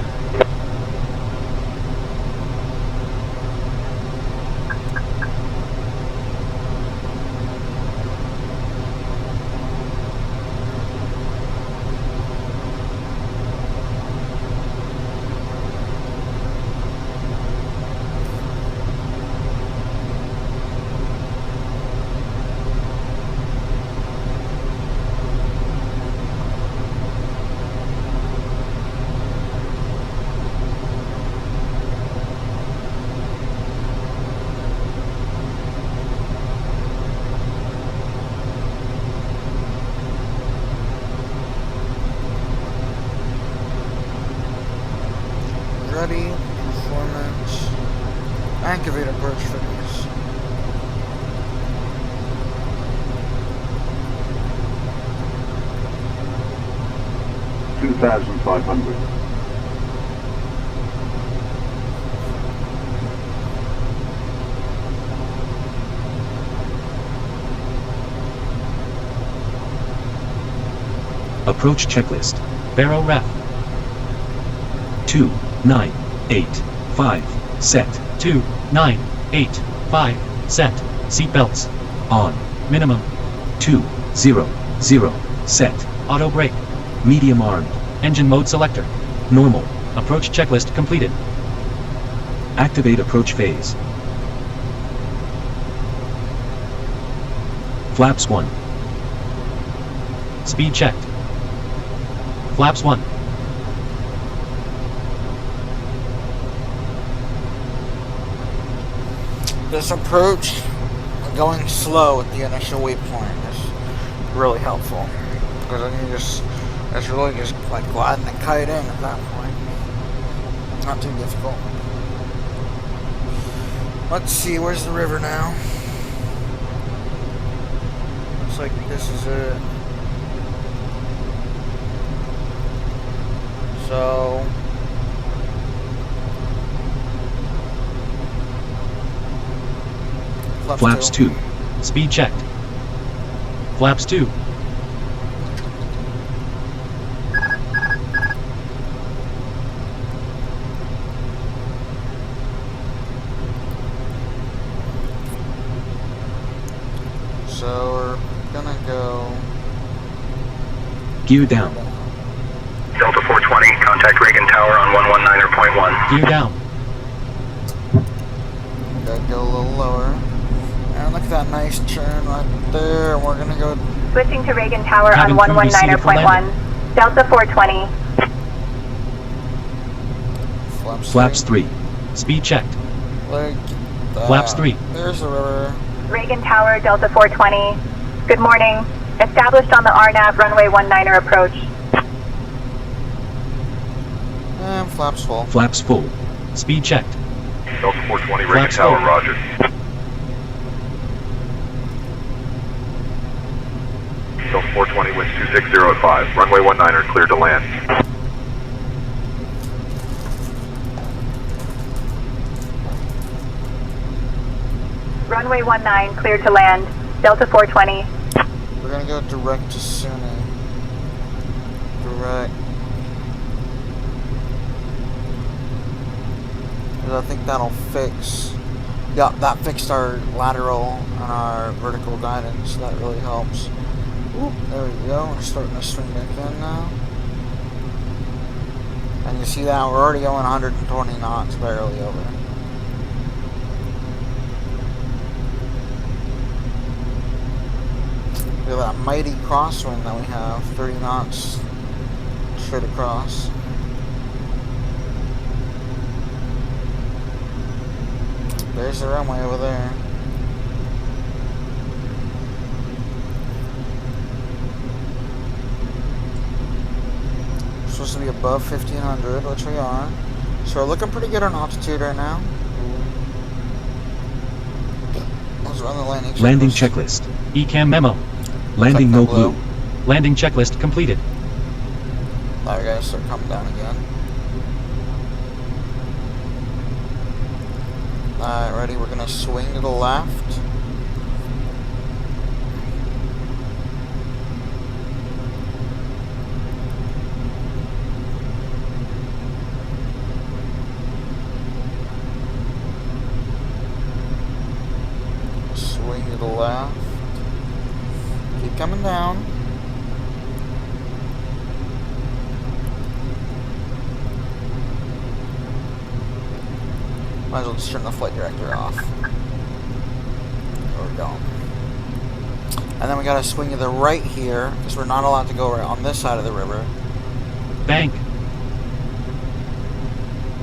Ready, performance, activate approach Fenix. $2,500. Approach checklist. Barrel ref. 2-9-8-5. Set. 2-9-8-5. Set. Seatbelts. On. Minimum. 2-0-0. Set. Auto brake. Medium armed. Engine mode selector. Normal. Approach checklist completed. Activate approach phase. Flaps 1. Speed checked. Flaps 1. This approach, going slow at the initial waypoint, is really helpful. Because then it's really just like gliding the kite in at that point. Not too difficult. Let's see, where's the river now? Looks like this is it. So Flaps 2. Speed checked. Flaps 2. So we're gonna go Gear down. Delta 420, contact Reagan Tower on 119.1. Gear down. gotta go a little lower. And look at that nice turn right there. We're gonna go Switching to Reagan Tower Cabin on crew received for 119.1. Delta 420. Flaps 3. Speed checked. Like that. Flaps 3. There's the river. Reagan Tower, Delta 420. Good morning. Established on the RNAV runway 19er approach. And flaps full. Flaps full. Speed checked. Delta 420, Reagan Flaps Tower, full. roger. Delta 420, winds 260 at 5. Runway 19er, cleared to land. Runway 19, cleared to land. Delta 420. We're gonna go direct to Suni. Direct. Because I think that'll fix. Yeah, that fixed our lateral and our vertical guidance. That really helps. Oop, there we go. We're starting to swing back in now. And you see that we're already going 120 knots, barely over. Look at that mighty crosswind that we have, 30 knots straight across. There's the runway over there. We're supposed to be above 1500, which we are. So we're looking pretty good on altitude right now. Let's run the landing checklist. Landing checklist. ECAM memo. Landing no blue. Landing checklist completed. Alright guys, start coming down again. Alright, ready? We're gonna swing to the left. Swing to the left. Keep coming down. Might as well just turn the flight director off. There we go. And then we gotta swing to the right here, because we're not allowed to go right on this side of the river. Bank.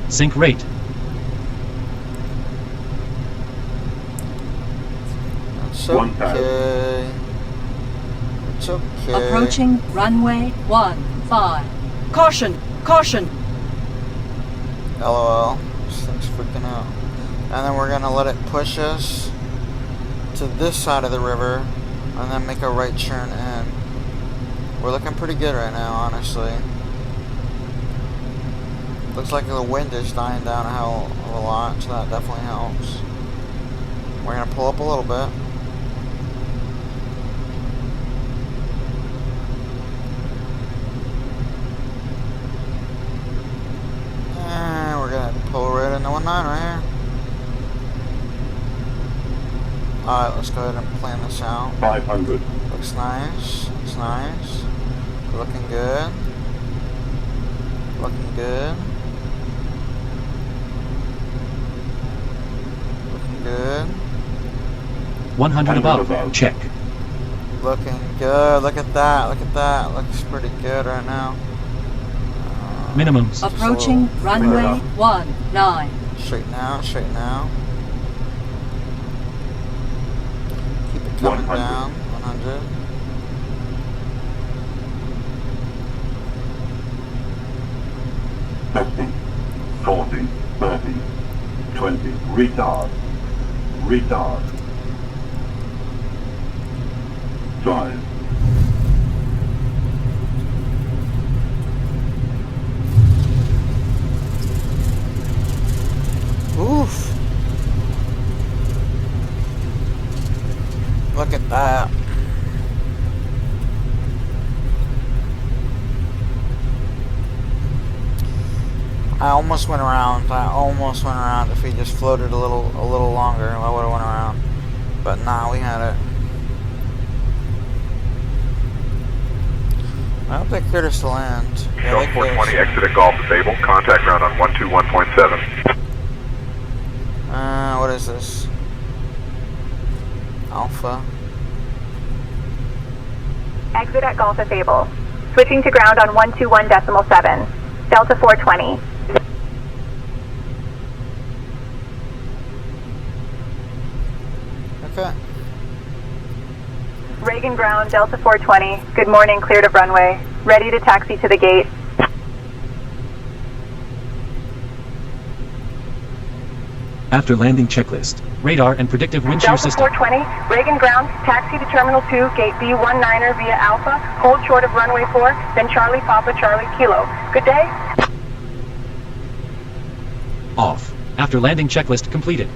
Sync rate. It's okay. It's okay. Approaching runway 15. Caution! Caution! LOL. This thing's freaking out. And then we're gonna let it push us to this side of the river and then make a right turn in. We're looking pretty good right now, honestly. Looks like the wind is dying down a hell of a lot, so that definitely helps. We're gonna pull up a little bit. And we're gonna pull right into 19 right here. Alright, let's go ahead and plan this out. 500. Looks nice. Looks nice. Looking good. Looking good. Looking good. 100 above. Check. Looking good. Look at that. Look at that. Looks pretty good right now. Minimums. Approaching runway 19. Straighten out. Straighten out. Keep it coming 100. down. 100. 40, 30, 20, retard, retard, 5, Oof. Look at that. I almost went around. If he just floated a little longer, I would have went around. But nah, we had it. I hope they cleared us to land. Yeah, Delta 420, exit at Golf Stable. Contact ground on 121.7. What is this? Alpha. Exit at Golf Sable. Switching to ground on 121.7. Delta 420. Okay. Reagan ground, Delta 420. Good morning, cleared of runway. Ready to taxi to the gate. After landing checklist, radar and predictive wind shear Delta system. 420, Reagan ground, taxi to Terminal 2, gate B19er via Alpha, hold short of runway 4, then Charlie Papa Charlie Kilo. Good day. Off. After landing checklist completed.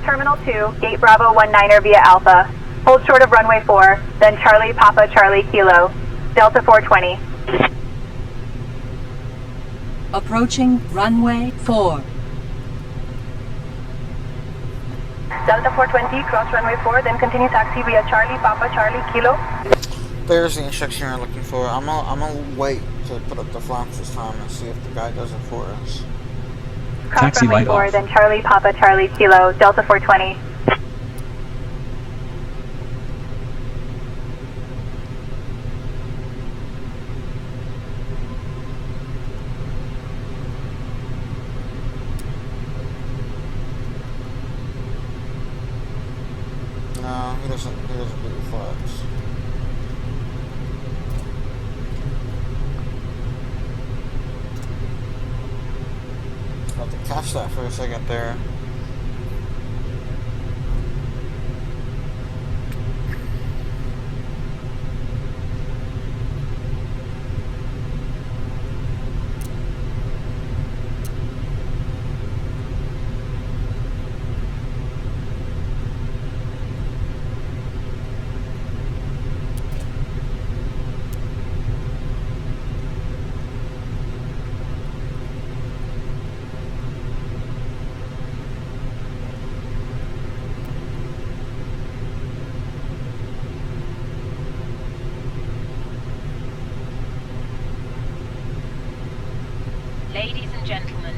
Terminal 2, gate Bravo 19er via Alpha, hold short of runway 4, then Charlie Papa Charlie Kilo. Delta 420. Approaching runway 4. Delta 420, cross runway 4, then continue taxi via Charlie Papa Charlie Kilo. There's the instruction you're looking for. I'm gonna wait to put up the flaps this time and see if the guy does it for us. Cross Taxi runway light 4, off. then Charlie Papa Charlie Kilo. Delta 420. No, he doesn't do the flaps. I'll have to catch that for a second there. Ladies and gentlemen,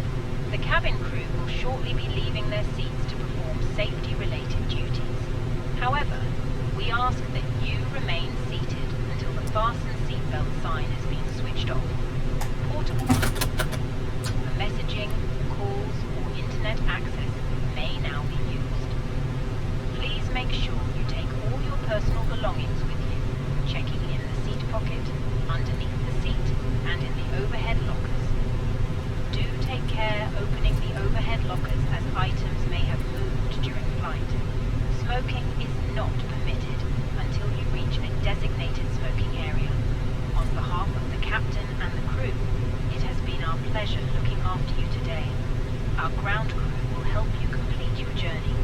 the cabin crew will shortly be leaving their seats to perform safety-related duties. However, we ask that you remain seated until the fasten seatbelt sign has been switched off. Portable for messaging, calls, or internet access may now be used. Please make sure you take all your personal belongings with you, checking in the seat pocket, underneath the seat, and in the overhead lockers. Do take care opening the overhead lockers as items may have moved during flight. Smoking is not permitted until you reach a designated smoking area. On behalf of the captain and the crew, it has been our pleasure looking after you today. Our ground crew will help you complete your journey.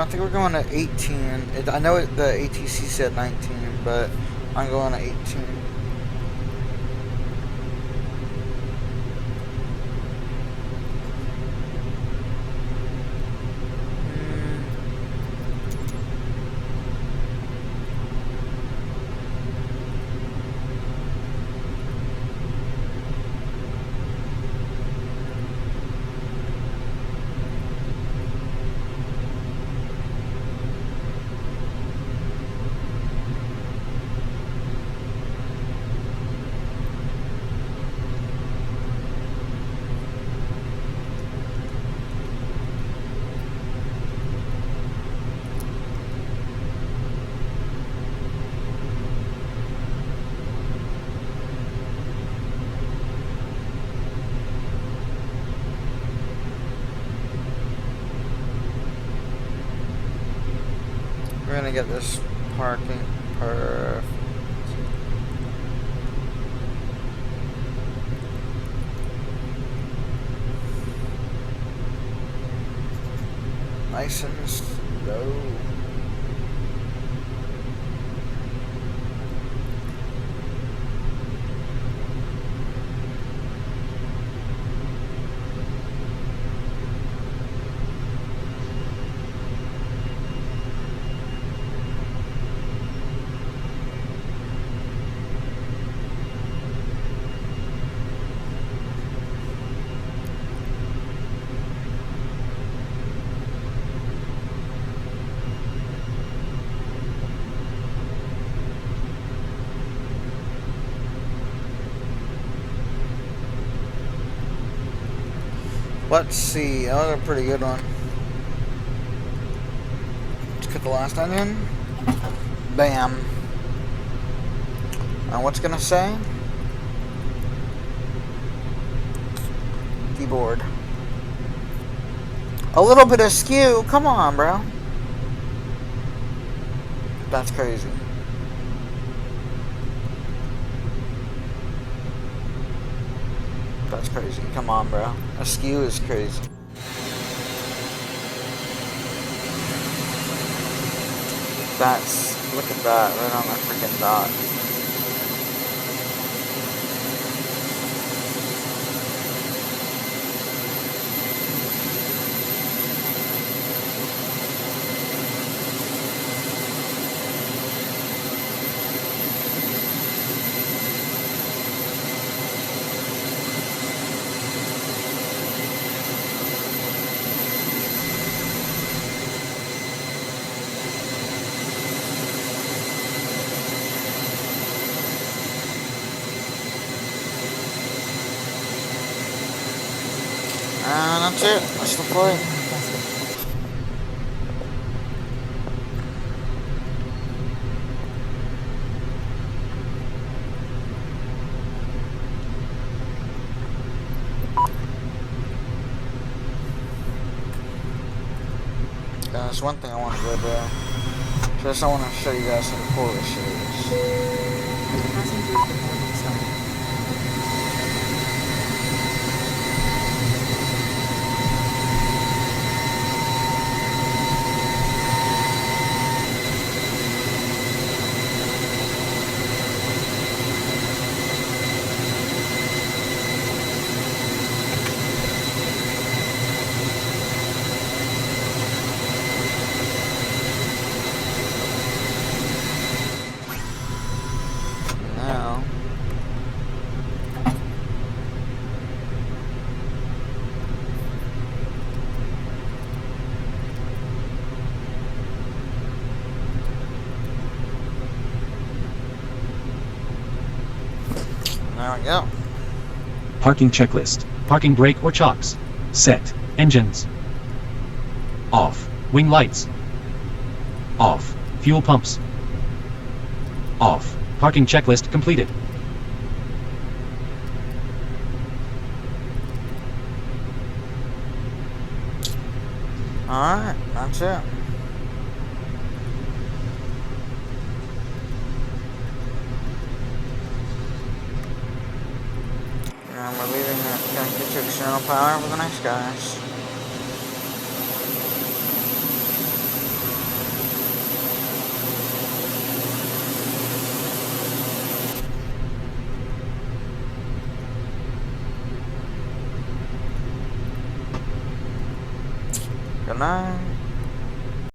think we're going to 18. I know the ATC said 19, but I'm going to 18. We're gonna get this parking perfect. Nice and slow. Let's see. That was a pretty good one. Let's put the last one in. Bam. And what's gonna say? Keyboard. A little bit askew. Come on, bro. That's crazy. That's crazy. Come on, bro. Askew is crazy. Look at that, right on that freaking dot. And that's it. That's the flight. There's one thing I want to go do. Just I want to show you guys how cool this shit is. There we go. Parking checklist. Parking brake or chocks. Set. Engines. Off. Wing lights. Off. Fuel pumps. Off. Parking checklist completed. Alright, that's it. And we're leaving it, gonna get to external power for the next guys. Good night.